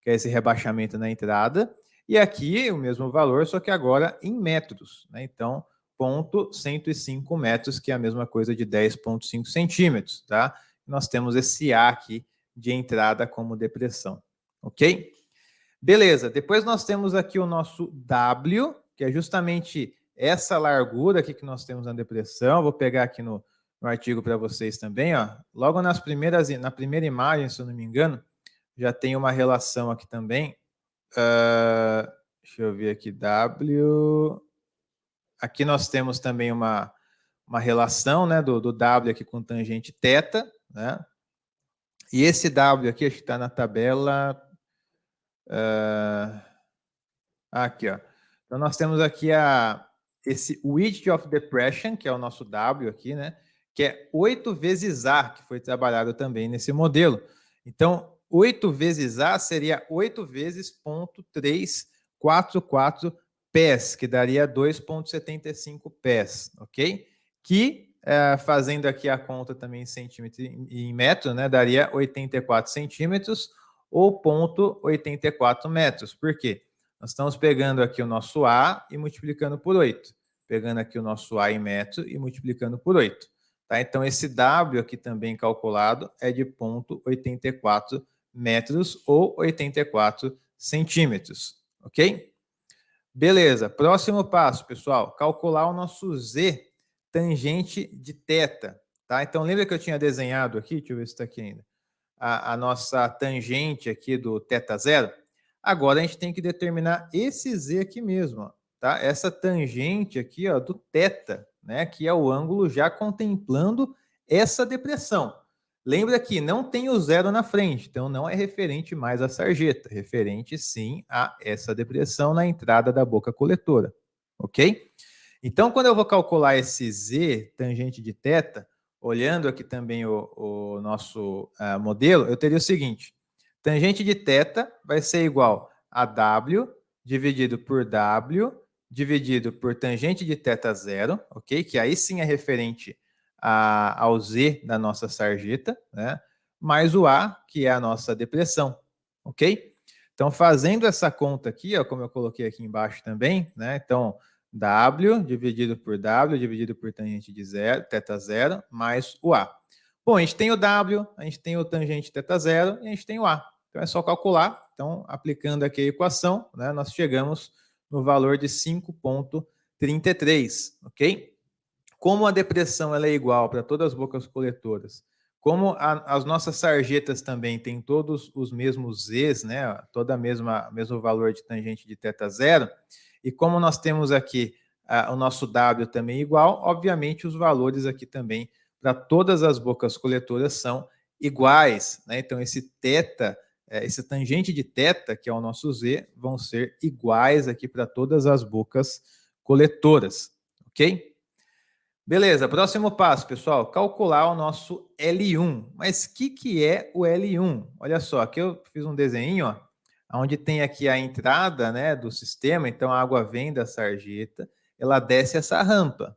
Speaker 1: Que é esse rebaixamento na entrada. E aqui o mesmo valor, só que agora em metros, né? Então, 0,105 metros, que é a mesma coisa de 10,5 centímetros, tá? Nós temos esse A aqui de entrada como depressão, ok? Beleza, depois nós temos aqui o nosso W, que é justamente essa largura aqui que nós temos na depressão. Vou pegar aqui no artigo para vocês também, ó. Logo na primeira imagem, se eu não me engano, já tem uma relação aqui também. Deixa eu ver aqui, W. Aqui nós temos também uma relação, né, do W aqui com tangente θ, né? E esse W aqui, acho que está na tabela. Aqui, ó. Então nós temos aqui esse width of depression, que é o nosso W aqui, né? Que é 8 vezes A, que foi trabalhado também nesse modelo. Então, 8 vezes A seria 8 vezes 0,344 pés, que daria 2,75 pés, ok? Que, fazendo aqui a conta também em centímetro e em metro, né? Daria 84 centímetros ou 0,84 metros. Por quê? Nós estamos pegando aqui o nosso A e multiplicando por 8. Pegando aqui o nosso A em metro e multiplicando por 8. Tá? Então, esse W aqui também calculado é de 0,84 metros ou 84 centímetros. Ok? Beleza. Próximo passo, pessoal. Calcular o nosso Z tangente de θ. Tá? Então, lembra que eu tinha desenhado aqui? Deixa eu ver se está aqui ainda. A nossa tangente aqui do θ0. Agora a gente tem que determinar esse Z aqui mesmo, ó, tá? Essa tangente aqui, ó, do θ, né? Que é o ângulo já contemplando essa depressão. Lembra que não tem o zero na frente, então não é referente mais à sarjeta, referente sim a essa depressão na entrada da boca coletora, ok? Então, quando eu vou calcular esse Z tangente de θ, olhando aqui também o nosso modelo, eu teria o seguinte: tangente de θ vai ser igual a W dividido por W dividido por tangente de θ0, ok? Que aí sim é referente ao Z da nossa sarjeta, né? Mais o A, que é a nossa depressão, ok? Então, fazendo essa conta aqui, ó, como eu coloquei aqui embaixo também, né? Então, W dividido por tangente de θ0 mais o A. Bom, a gente tem o W, a gente tem o tangente θ0 e a gente tem o A. Então é só calcular. Então, aplicando aqui a equação, né, nós chegamos no valor de 5,33, ok? Como a depressão ela é igual para todas as bocas coletoras, como as nossas sarjetas também têm todos os mesmos Zs, né, toda mesmo valor de tangente de θ0, e como nós temos aqui o nosso W também igual, obviamente os valores aqui também para todas as bocas coletoras são iguais, né? Então esse θ, esse tangente de θ, que é o nosso Z, vão ser iguais aqui para todas as bocas coletoras, ok? Beleza, próximo passo, pessoal, calcular o nosso L1. Mas o que é o L1? Olha só, aqui eu fiz um desenho, ó, onde tem aqui a entrada, né, do sistema, então a água vem da sarjeta, ela desce essa rampa.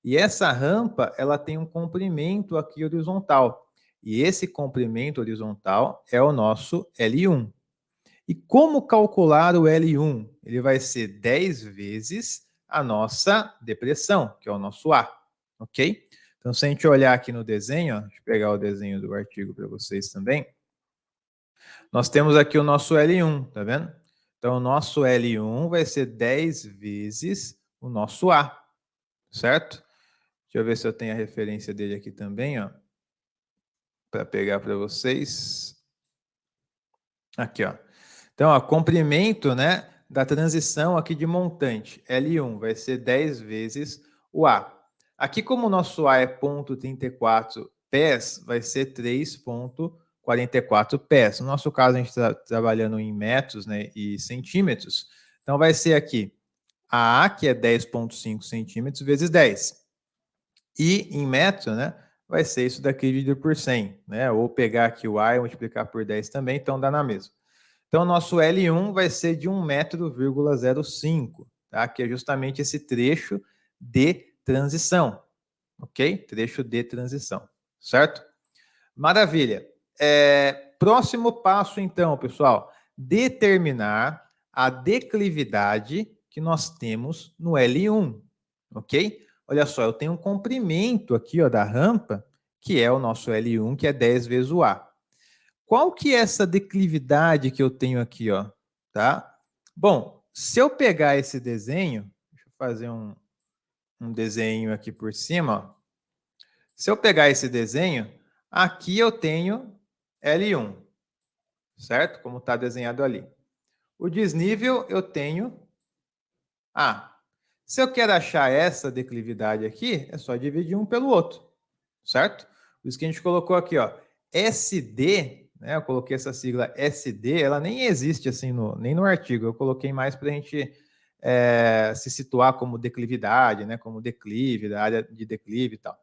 Speaker 1: E essa rampa, ela tem um comprimento aqui horizontal. E esse comprimento horizontal é o nosso L1. E como calcular o L1? Ele vai ser 10 vezes a nossa depressão, que é o nosso A, ok? Então, se a gente olhar aqui no desenho, ó, deixa eu pegar o desenho do artigo para vocês também, nós temos aqui o nosso L1, tá vendo? Então, o nosso L1 vai ser 10 vezes o nosso A, certo? Deixa eu ver se eu tenho a referência dele aqui também, ó, para pegar para vocês. Aqui, ó. Então, ó, comprimento, né, da transição aqui de montante, L1, vai ser 10 vezes o A. Aqui, como o nosso A é 0,34 pés, vai ser 3,44 pés. No nosso caso, a gente está trabalhando em metros, né, e centímetros. Então, vai ser aqui a A, que é 10,5 centímetros, vezes 10. E em metro, né, vai ser isso daqui dividido por 100, né? Ou pegar aqui o A e multiplicar por 10 também, então dá na mesma. Então, nosso L1 vai ser de 1,05 m, tá? Que é justamente esse trecho de transição, ok? Trecho de transição, certo? Maravilha. Próximo passo, então, pessoal, determinar a declividade que nós temos no L1, ok? Olha só, eu tenho um comprimento aqui, ó, da rampa, que é o nosso L1, que é 10 vezes o A. Qual que é essa declividade que eu tenho aqui, ó? Tá? Bom, se eu pegar esse desenho, deixa eu fazer um desenho aqui por cima, ó. Se eu pegar esse desenho, aqui eu tenho L1, certo? Como está desenhado ali. O desnível eu tenho A. Se eu quero achar essa declividade aqui, é só dividir um pelo outro, certo? Por isso que a gente colocou aqui, ó, SD, né? Eu coloquei essa sigla SD, ela nem existe assim nem no artigo. Eu coloquei mais para a gente se situar como declividade, né? Como declive, da área de declive e tal.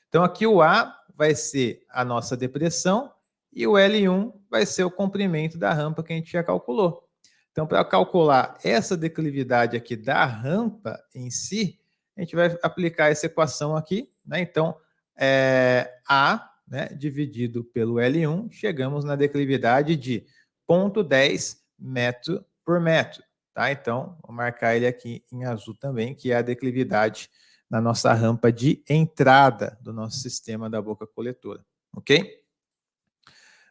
Speaker 1: Então aqui o A vai ser a nossa depressão e o L1 vai ser o comprimento da rampa que a gente já calculou. Então, para calcular essa declividade aqui da rampa em si, a gente vai aplicar essa equação aqui, né? Então, A, né, dividido pelo L1, chegamos na declividade de 0,10 metro por metro, tá? Então, vou marcar ele aqui em azul também, que é a declividade na nossa rampa de entrada do nosso sistema da boca coletora, ok?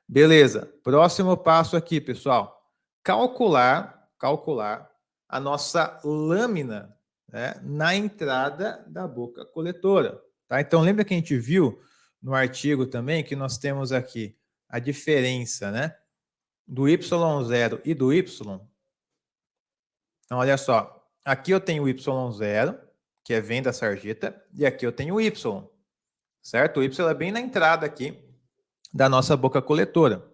Speaker 1: Beleza. Próximo passo aqui, pessoal. Calcular a nossa lâmina, né, na entrada da boca coletora. Tá? Então, lembra que a gente viu no artigo também que nós temos aqui a diferença, né, do Y0 e do Y? Então, olha só. Aqui eu tenho o Y0, que é vem da sarjeta, e aqui eu tenho o Y, certo? O Y é bem na entrada aqui da nossa boca coletora.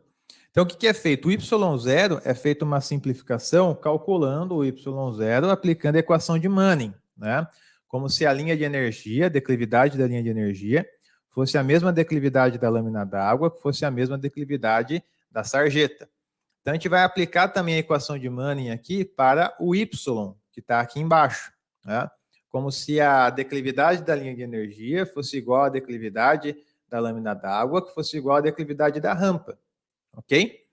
Speaker 1: Então, o que é feito? O Y0 é feita uma simplificação calculando o Y0 aplicando a equação de Manning, né? Como se a linha de energia, a declividade da linha de energia, fosse a mesma declividade da lâmina d'água, fosse a mesma declividade da sarjeta. Então, a gente vai aplicar também a equação de Manning aqui para o Y, que está aqui embaixo, né? Como se a declividade da linha de energia fosse igual à declividade da lâmina d'água, que fosse igual à declividade da rampa, ok?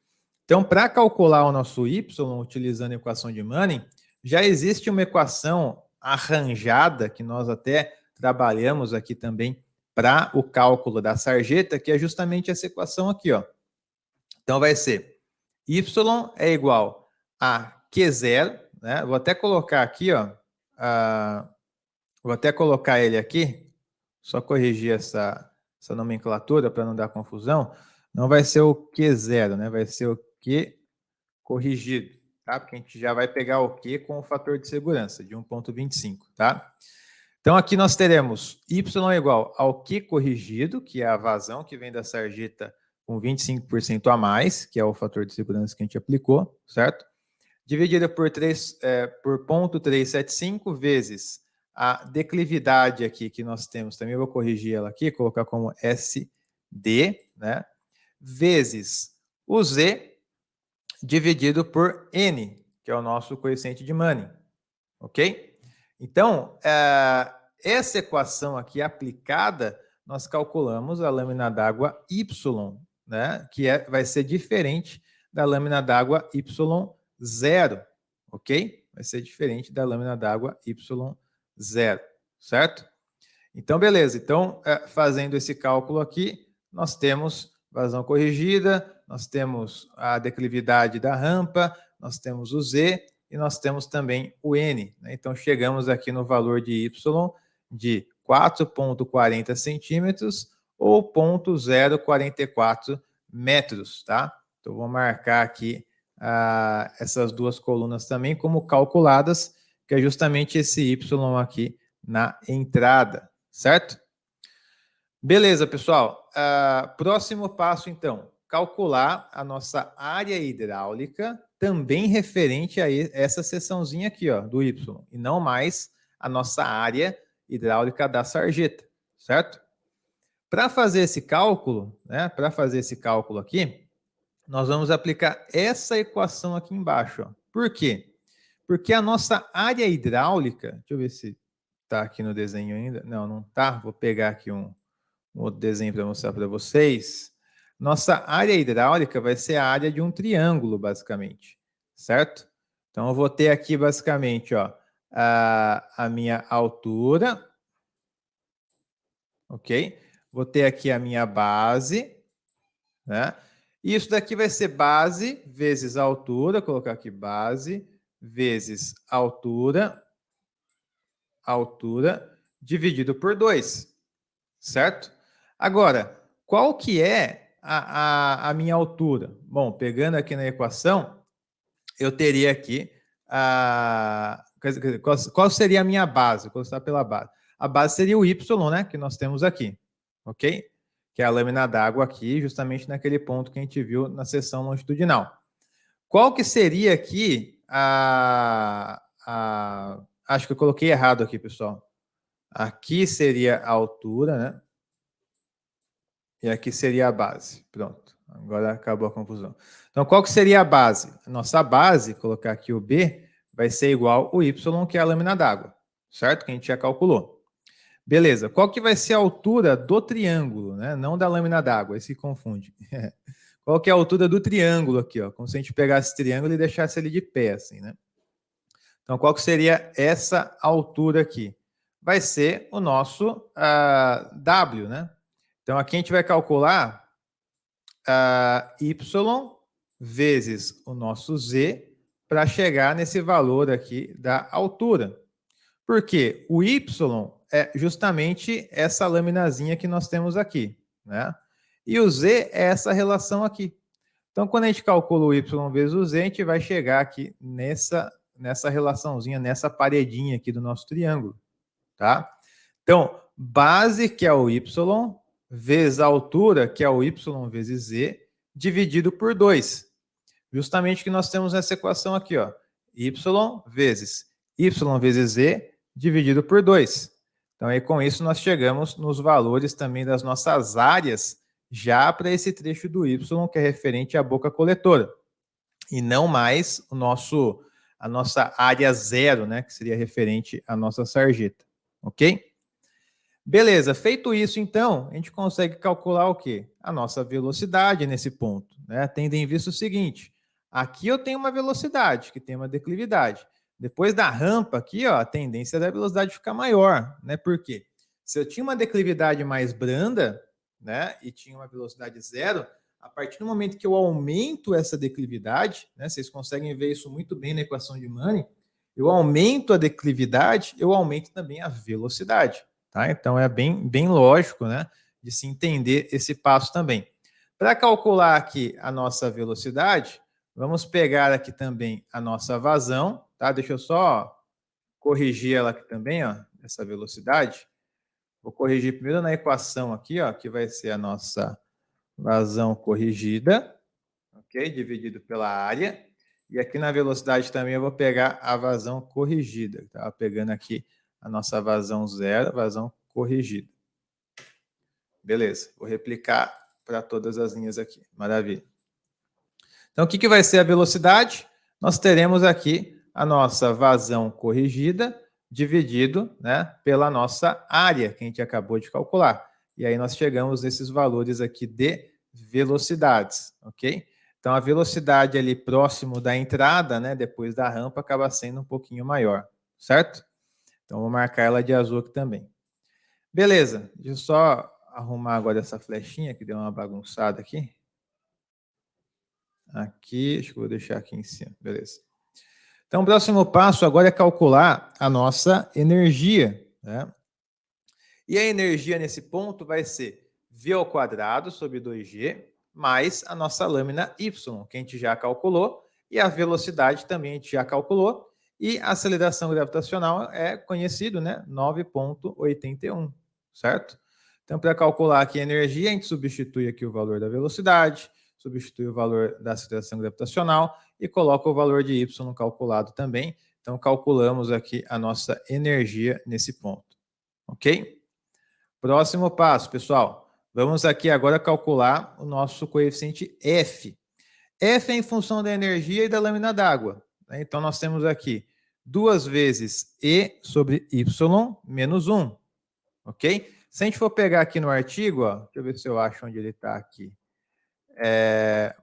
Speaker 1: Então, para calcular o nosso Y, utilizando a equação de Manning, já existe uma equação arranjada, que nós até trabalhamos aqui também para o cálculo da sarjeta, que é justamente essa equação aqui, ó. Então, vai ser Y é igual a Q0, né? Vou até colocar aqui, ó, vou até colocar ele aqui, só corrigir essa nomenclatura para não dar confusão. Não vai ser o Q0, né? Vai ser o Q corrigido, tá? Porque a gente já vai pegar o Q com o fator de segurança de 1,25, tá? Então aqui nós teremos Y igual ao Q corrigido, que é a vazão que vem da sarjeta com 25% a mais, que é o fator de segurança que a gente aplicou, certo? Dividida por 0,375 vezes a declividade aqui que nós temos, também vou corrigir ela aqui, colocar como SD, né? Vezes o Z dividido por N, que é o nosso coeficiente de Manning, ok? Então, essa equação aqui aplicada, nós calculamos a lâmina d'água Y, né? Que vai ser diferente da lâmina d'água Y0, ok? Vai ser diferente da lâmina d'água Y0, certo? Então, beleza. Então, fazendo esse cálculo aqui, nós temos vazão corrigida, nós temos a declividade da rampa, nós temos o Z e nós temos também o N, né? Então, chegamos aqui no valor de Y de 4,40 centímetros ou 0,044 metros, tá? Então, vou marcar aqui essas duas colunas também como calculadas, que é justamente esse Y aqui na entrada, certo? Beleza, pessoal. Próximo passo, então, calcular a nossa área hidráulica, também referente a essa seçãozinha aqui, ó, do Y, e não mais a nossa área hidráulica da sarjeta, certo? Para fazer esse cálculo, né, para fazer esse cálculo aqui, nós vamos aplicar essa equação aqui embaixo, ó. Por quê? Porque a nossa área hidráulica, deixa eu ver se está aqui no desenho ainda. Não, não está. Vou pegar aqui um outro desenho para mostrar para vocês. Nossa área hidráulica vai ser a área de um triângulo, basicamente, certo? Então, eu vou ter aqui, basicamente, ó, a minha altura, ok? Vou ter aqui a minha base, né? E isso daqui vai ser base vezes altura, vou colocar aqui base vezes altura, dividido por 2, certo? Agora, qual que é a minha altura? Bom, pegando aqui na equação, eu teria aqui qual seria a minha base? Vou começar pela base. A base seria o Y, né, que nós temos aqui, ok? Que é a lâmina d'água aqui, justamente naquele ponto que a gente viu na seção longitudinal. Qual que seria aqui acho que eu coloquei errado aqui, pessoal. Aqui seria a altura, né? E aqui seria a base. Pronto. Agora acabou a confusão. Então, qual que seria a base? A nossa base, colocar aqui o B, vai ser igual ao Y, que é a lâmina d'água. Certo? Que a gente já calculou. Beleza. Qual que vai ser a altura do triângulo, né? Não da lâmina d'água, esse se confunde. Qual que é a altura do triângulo aqui, ó? Como se a gente pegasse esse triângulo e deixasse ele de pé, assim, né? Então, qual que seria essa altura aqui? Vai ser o nosso W, né? Então, aqui a gente vai calcular y vezes o nosso z para chegar nesse valor aqui da altura. Porque o y é justamente essa laminazinha que nós temos aqui, né? E o z é essa relação aqui. Então, quando a gente calcula o y vezes o z, a gente vai chegar aqui nessa relaçãozinha, nessa paredinha aqui do nosso triângulo, tá? Então, base, que é o y, vezes a altura, que é o y vezes z, dividido por 2. Justamente o que nós temos nessa equação aqui, ó. Y vezes z, dividido por 2. Então, aí com isso nós chegamos nos valores também das nossas áreas, já para esse trecho do y, que é referente à boca coletora. E não mais a nossa área zero, né, que seria referente à nossa sarjeta. Ok? Beleza, feito isso, então, a gente consegue calcular o quê? A nossa velocidade nesse ponto, né? Tendo em vista o seguinte, aqui eu tenho uma velocidade, que tem uma declividade. Depois da rampa aqui, ó, a tendência da velocidade ficar maior, né? Por quê? Se eu tinha uma declividade mais branda, né, e tinha uma velocidade zero, a partir do momento que eu aumento essa declividade, né, vocês conseguem ver isso muito bem na equação de Manning, eu aumento a declividade, eu aumento também a velocidade. Tá? Então é bem lógico, né, de se entender esse passo também. Para calcular aqui a nossa velocidade, vamos pegar aqui também a nossa vazão, tá? Deixa eu só corrigir ela aqui também, ó, essa velocidade. Vou corrigir primeiro na equação aqui, ó, que vai ser a nossa vazão corrigida, ok? Dividido pela área. E aqui na velocidade também eu vou pegar a vazão corrigida. Tá? Pegando aqui a nossa vazão zero, vazão corrigida. Beleza, vou replicar para todas as linhas aqui. Maravilha. Então, o que vai ser a velocidade? Nós teremos aqui a nossa vazão corrigida dividido, né, pela nossa área, que a gente acabou de calcular. E aí nós chegamos nesses valores aqui de velocidades, ok? Então, a velocidade ali próximo da entrada, né, depois da rampa, acaba sendo um pouquinho maior, certo? Então, vou marcar ela de azul aqui também. Beleza, deixa eu só arrumar agora essa flechinha que deu uma bagunçada aqui. Aqui, acho que vou deixar aqui em cima, beleza. Então, o próximo passo agora é calcular a nossa energia, né? E a energia nesse ponto vai ser V ao quadrado sobre 2G mais a nossa lâmina Y, que a gente já calculou, e a velocidade também a gente já calculou, e a aceleração gravitacional é conhecido, né? 9,81, certo? Então, para calcular aqui a energia, a gente substitui aqui o valor da velocidade, substitui o valor da aceleração gravitacional e coloca o valor de Y calculado também. Então, calculamos aqui a nossa energia nesse ponto, ok? Próximo passo, pessoal. Vamos aqui agora calcular o nosso coeficiente F. F é em função da energia e da lâmina d'água, né? Então, nós temos aqui 2 vezes E sobre Y menos 1, ok? Se a gente for pegar aqui no artigo, ó, deixa eu ver se eu acho onde ele está aqui.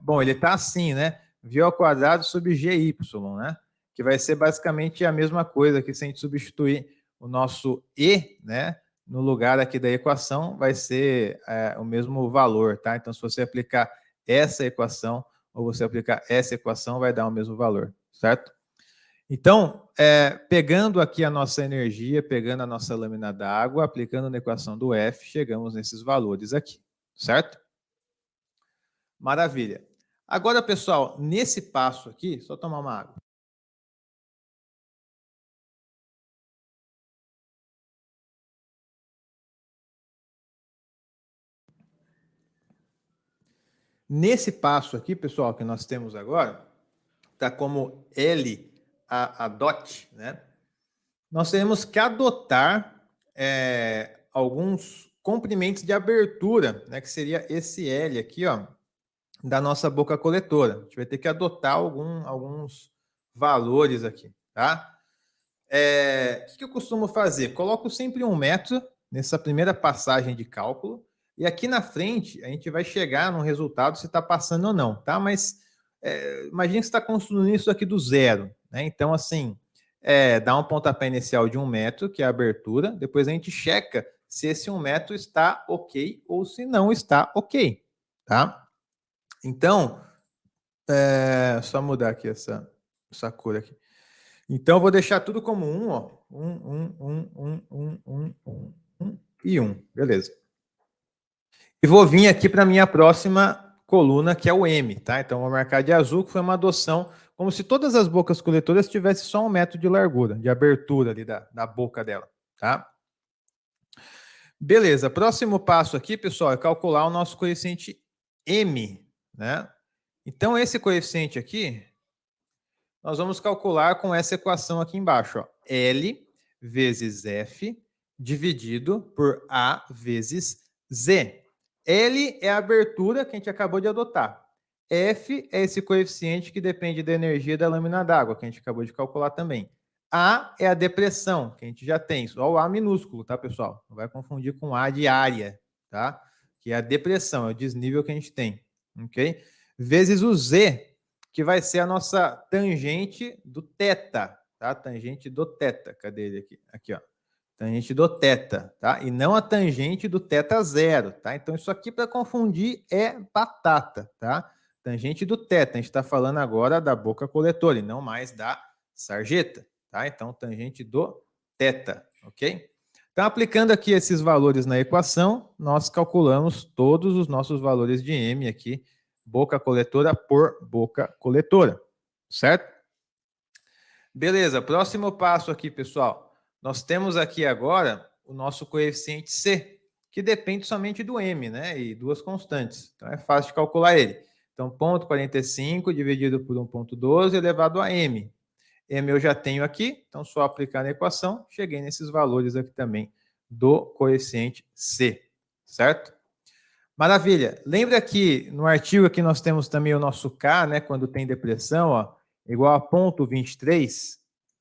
Speaker 1: Bom, ele está assim, né? V ao quadrado sobre GY, né? Que vai ser basicamente a mesma coisa que se a gente substituir o nosso E, né? No lugar aqui da equação, vai ser o mesmo valor, tá? Então, se você aplicar essa equação ou você aplicar essa equação, vai dar o mesmo valor, certo? Então, pegando aqui a nossa energia, pegando a nossa lâmina d'água, aplicando na equação do F, chegamos nesses valores aqui, certo? Maravilha. Agora, pessoal, nesse passo aqui, só tomar uma água. Nesse passo aqui, pessoal, que nós temos agora, tá como L a DOT, né? Nós temos que adotar alguns comprimentos de abertura, né? Que seria esse L aqui, ó, da nossa boca coletora. A gente vai ter que adotar alguns valores aqui, tá? O que eu costumo fazer? Coloco sempre 1 metro nessa primeira passagem de cálculo, e aqui na frente a gente vai chegar no resultado se está passando ou não, tá? Mas imagine que você está construindo isso aqui do zero, né? Então, assim, dá um pontapé inicial de 1 metro, que é a abertura, depois a gente checa se esse 1 metro está ok ou se não está ok, tá? Então, só mudar aqui essa cor aqui. Então, eu vou deixar tudo como 1, ó. 1 e 1. Beleza. E vou vir aqui para a minha próxima coluna, que é o M, tá? Então, vou marcar de azul, que foi uma adoção, como se todas as bocas coletoras tivessem só 1 metro de largura, de abertura ali da boca dela, tá? Beleza. Próximo passo aqui, pessoal, é calcular o nosso coeficiente M, né? Então, esse coeficiente aqui, nós vamos calcular com essa equação aqui embaixo, ó. L vezes F dividido por A vezes Z. L é a abertura que a gente acabou de adotar. F é esse coeficiente que depende da energia da lâmina d'água, que a gente acabou de calcular também. A é a depressão, que a gente já tem, só o A minúsculo, tá, pessoal? Não vai confundir com A de área, tá? Que é a depressão, é o desnível que a gente tem, ok? Vezes o Z, que vai ser a nossa tangente do θ, tá? Tangente do θ. Cadê ele aqui? Aqui, ó. Tangente do θ, tá? E não a tangente do θ0, tá? Então, isso aqui, para confundir, é batata, tá? Tangente do θ. A gente está falando agora da boca coletora e não mais da sarjeta, tá? Então, tangente do θ, ok? Então, aplicando aqui esses valores na equação, nós calculamos todos os nossos valores de M aqui, boca coletora por boca coletora, certo? Beleza, próximo passo aqui, pessoal. Nós temos aqui agora o nosso coeficiente C, que depende somente do M, né? E duas constantes. Então, é fácil de calcular ele. Então, 0,45 dividido por 1,12 elevado a M. M eu já tenho aqui, então só aplicar na equação, cheguei nesses valores aqui também do coeficiente C, certo? Maravilha. Lembra que no artigo aqui nós temos também o nosso K, né? Quando tem depressão, ó, igual a 0,23,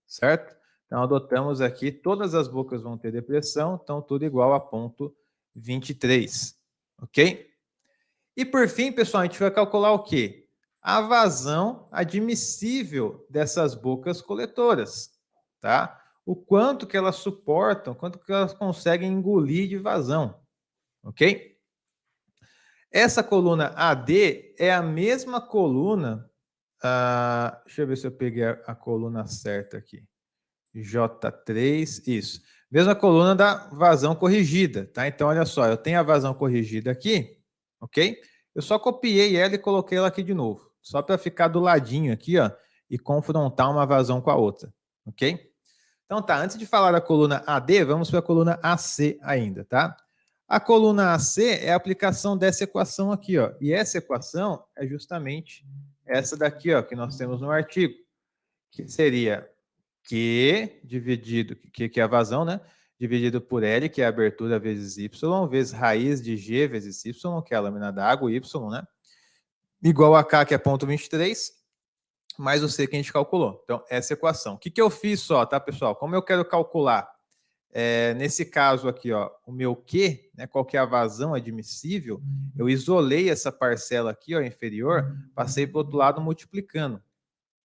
Speaker 1: certo? Então, adotamos aqui, todas as bocas vão ter depressão, então tudo igual a 0,23, ok? E por fim, pessoal, a gente vai calcular o quê? A vazão admissível dessas bocas coletoras, tá? O quanto que elas suportam, quanto que elas conseguem engolir de vazão, ok? Essa coluna AD é a mesma coluna Deixa eu ver se eu peguei a coluna certa aqui. J3, isso. Mesma coluna da vazão corrigida, tá? Então, olha só, eu tenho a vazão corrigida aqui, ok? Eu só copiei ela e coloquei ela aqui de novo, só para ficar do ladinho aqui, ó, e confrontar uma vazão com a outra, ok? Então tá, antes de falar da coluna AD, vamos para a coluna AC ainda, tá? A coluna AC é a aplicação dessa equação aqui, ó, e essa equação é justamente essa daqui, ó, que nós temos no artigo, que seria Q dividido, que é a vazão, né? Dividido por L, que é a abertura vezes Y, vezes raiz de G vezes Y, que é a lâmina d'água, Y, né? Igual a K, que é ponto 23, mais o C que a gente calculou. Então, essa equação. O que eu fiz só, tá, pessoal? Como eu quero calcular, nesse caso aqui, ó, o meu Q, né, qual que é a vazão admissível, eu isolei essa parcela aqui, ó, inferior, passei para o outro lado multiplicando.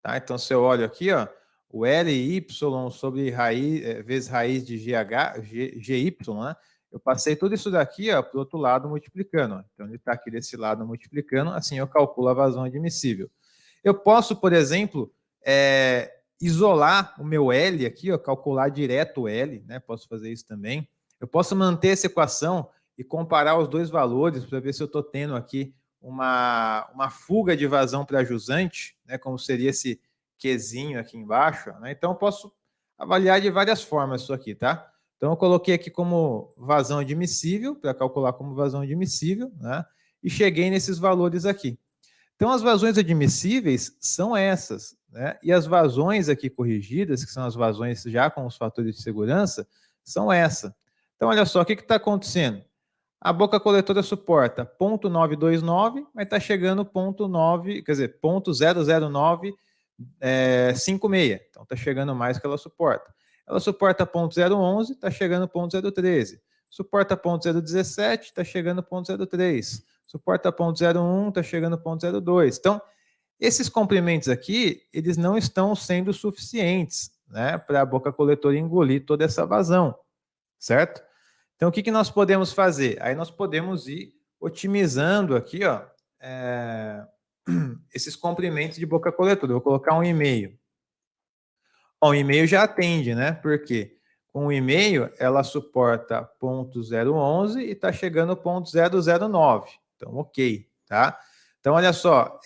Speaker 1: Tá? Então, se eu olho aqui, ó, o LY sobre raiz, vezes raiz de GY, né? Eu passei tudo isso daqui para o outro lado multiplicando. Ó. Então, ele está aqui desse lado multiplicando, assim eu calculo a vazão admissível. Eu posso, por exemplo, isolar o meu L aqui, ó, calcular direto o L, né? Posso fazer isso também. Eu posso manter essa equação e comparar os dois valores para ver se eu estou tendo aqui uma fuga de vazão para jusante, né? Como seria esse Qzinho aqui embaixo, né? Então eu posso avaliar de várias formas isso aqui, tá? Então eu coloquei aqui como vazão admissível, para calcular como vazão admissível, né? E cheguei nesses valores aqui. Então, as vazões admissíveis são essas, né? E as vazões aqui corrigidas, que são as vazões já com os fatores de segurança, são essa. Então, olha só, o que está acontecendo? A boca coletora suporta 0,929, mas está chegando 0,9, quer dizer, 0,00956. Então, está chegando mais que ela suporta. Ela suporta 0,011, está chegando 0,013. Suporta 0,017, está chegando 0,03. Suporta 0,01, está chegando 0,02. Então, esses comprimentos aqui, eles não estão sendo suficientes, né, para a boca coletora engolir toda essa vazão, certo? Então, o que nós podemos fazer? Aí nós podemos ir otimizando aqui, ó, esses comprimentos de boca coletora. Eu vou colocar 1,5. Bom, o e-mail já atende, né? Porque com o e-mail ela suporta 0,011 e está chegando 0,009. Então, ok, tá? Então, olha só,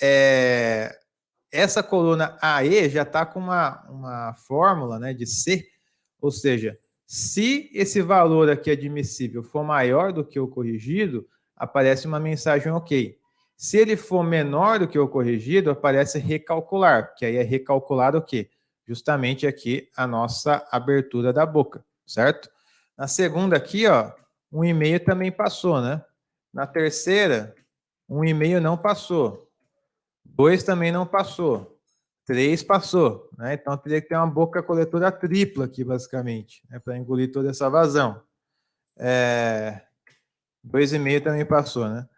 Speaker 1: essa coluna AE já está com uma fórmula, né, de C, ou seja, se esse valor aqui admissível for maior do que o corrigido, aparece uma mensagem ok. Se ele for menor do que o corrigido, aparece recalcular, que aí é recalcular o quê? Justamente aqui a nossa abertura da boca, certo? Na segunda aqui, ó, 1,5 também passou, né? Na terceira, 1,5 não passou. 2 também não passou. 3 passou, né? Então teria que ter uma boca coletora tripla aqui, basicamente, né? Para engolir toda essa vazão. 2,5 também passou, né?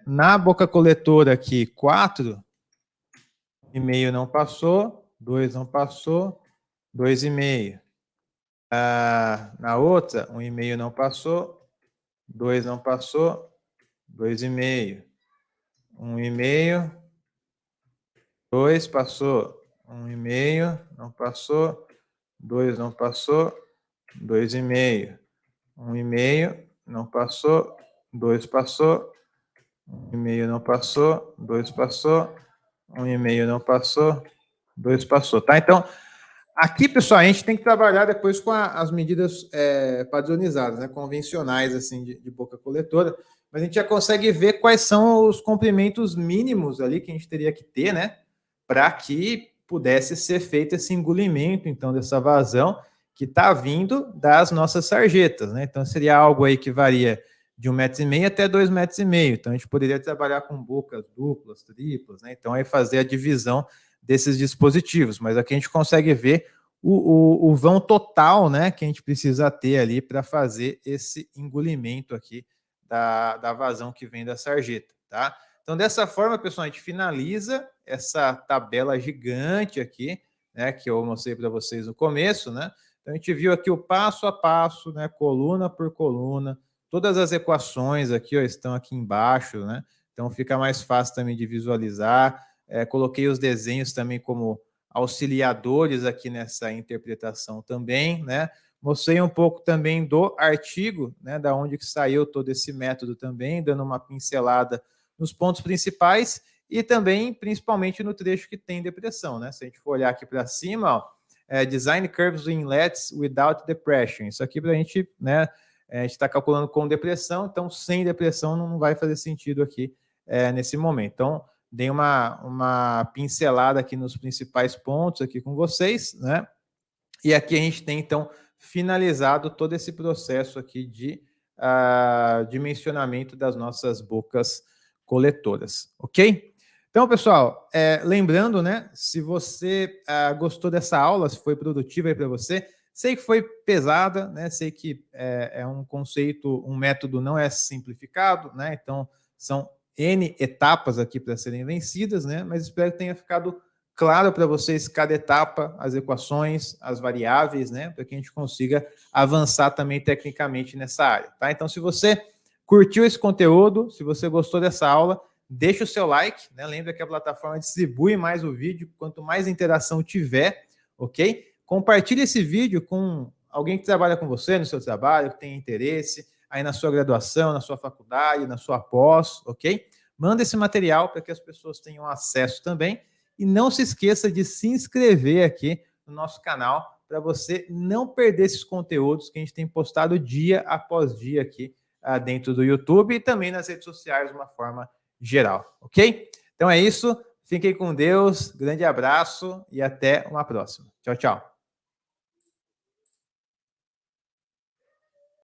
Speaker 1: Na boca coletora aqui, 4, 1,5 não passou, 2 não passou, 2,5. Na outra, 1,5 não passou, 2 não passou, 2,5. 1,5, 2 passou, 1,5 não passou, 2 não passou, 2,5. 1,5 não passou, 2 passou, 1,5 não passou, 2 passou, 1,5 não passou, 2 passou, tá? Então, aqui, pessoal, a gente tem que trabalhar depois com as medidas padronizadas, né, convencionais, assim, de boca coletora, mas a gente já consegue ver quais são os comprimentos mínimos ali que a gente teria que ter, né, para que pudesse ser feito esse engolimento, então, dessa vazão que está vindo das nossas sarjetas, né? Então, seria algo aí que varia de 1,5 m até 2,5 m. Então, a gente poderia trabalhar com bocas duplas, triplas, né? Então, aí fazer a divisão desses dispositivos, mas aqui a gente consegue ver o vão total, né, que a gente precisa ter ali para fazer esse engolimento aqui da vazão que vem da sarjeta, tá? Então, dessa forma, pessoal, a gente finaliza essa tabela gigante aqui, né, que eu mostrei para vocês no começo, né? Então, a gente viu aqui o passo a passo, né, coluna por coluna, todas as equações aqui, ó, estão aqui embaixo, né? Então, fica mais fácil também de visualizar. coloquei os desenhos também como auxiliadores aqui nessa interpretação também, né? Mostrei um pouco também do artigo, né, da onde que saiu todo esse método também, dando uma pincelada nos pontos principais e também, principalmente, no trecho que tem depressão, né? Se a gente for olhar aqui para cima, ó, Design Curves Inlets Without Depression. Isso aqui para a gente, né, a gente está calculando com depressão, então sem depressão não vai fazer sentido aqui nesse momento. Então, dei uma pincelada aqui nos principais pontos aqui com vocês, né? E aqui a gente tem, então, finalizado todo esse processo aqui de dimensionamento das nossas bocas coletoras, ok? Então, pessoal, lembrando, né, se você gostou dessa aula, se foi produtiva aí para você, sei que foi pesada, né, sei que é um conceito, um método não é simplificado, né, então são N etapas aqui para serem vencidas, né, mas espero que tenha ficado claro para vocês cada etapa, as equações, as variáveis, né, para que a gente consiga avançar também tecnicamente nessa área, tá? Então, se você curtiu esse conteúdo, se você gostou dessa aula, deixa o seu like, né? Lembra que a plataforma distribui mais o vídeo, quanto mais interação tiver, ok? Compartilhe esse vídeo com alguém que trabalha com você no seu trabalho, que tem interesse, aí na sua graduação, na sua faculdade, na sua pós, ok? Manda esse material para que as pessoas tenham acesso também. E não se esqueça de se inscrever aqui no nosso canal para você não perder esses conteúdos que a gente tem postado dia após dia aqui dentro do YouTube e também nas redes sociais de uma forma geral, ok? Então é isso, fiquem com Deus, grande abraço e até uma próxima. Tchau, tchau.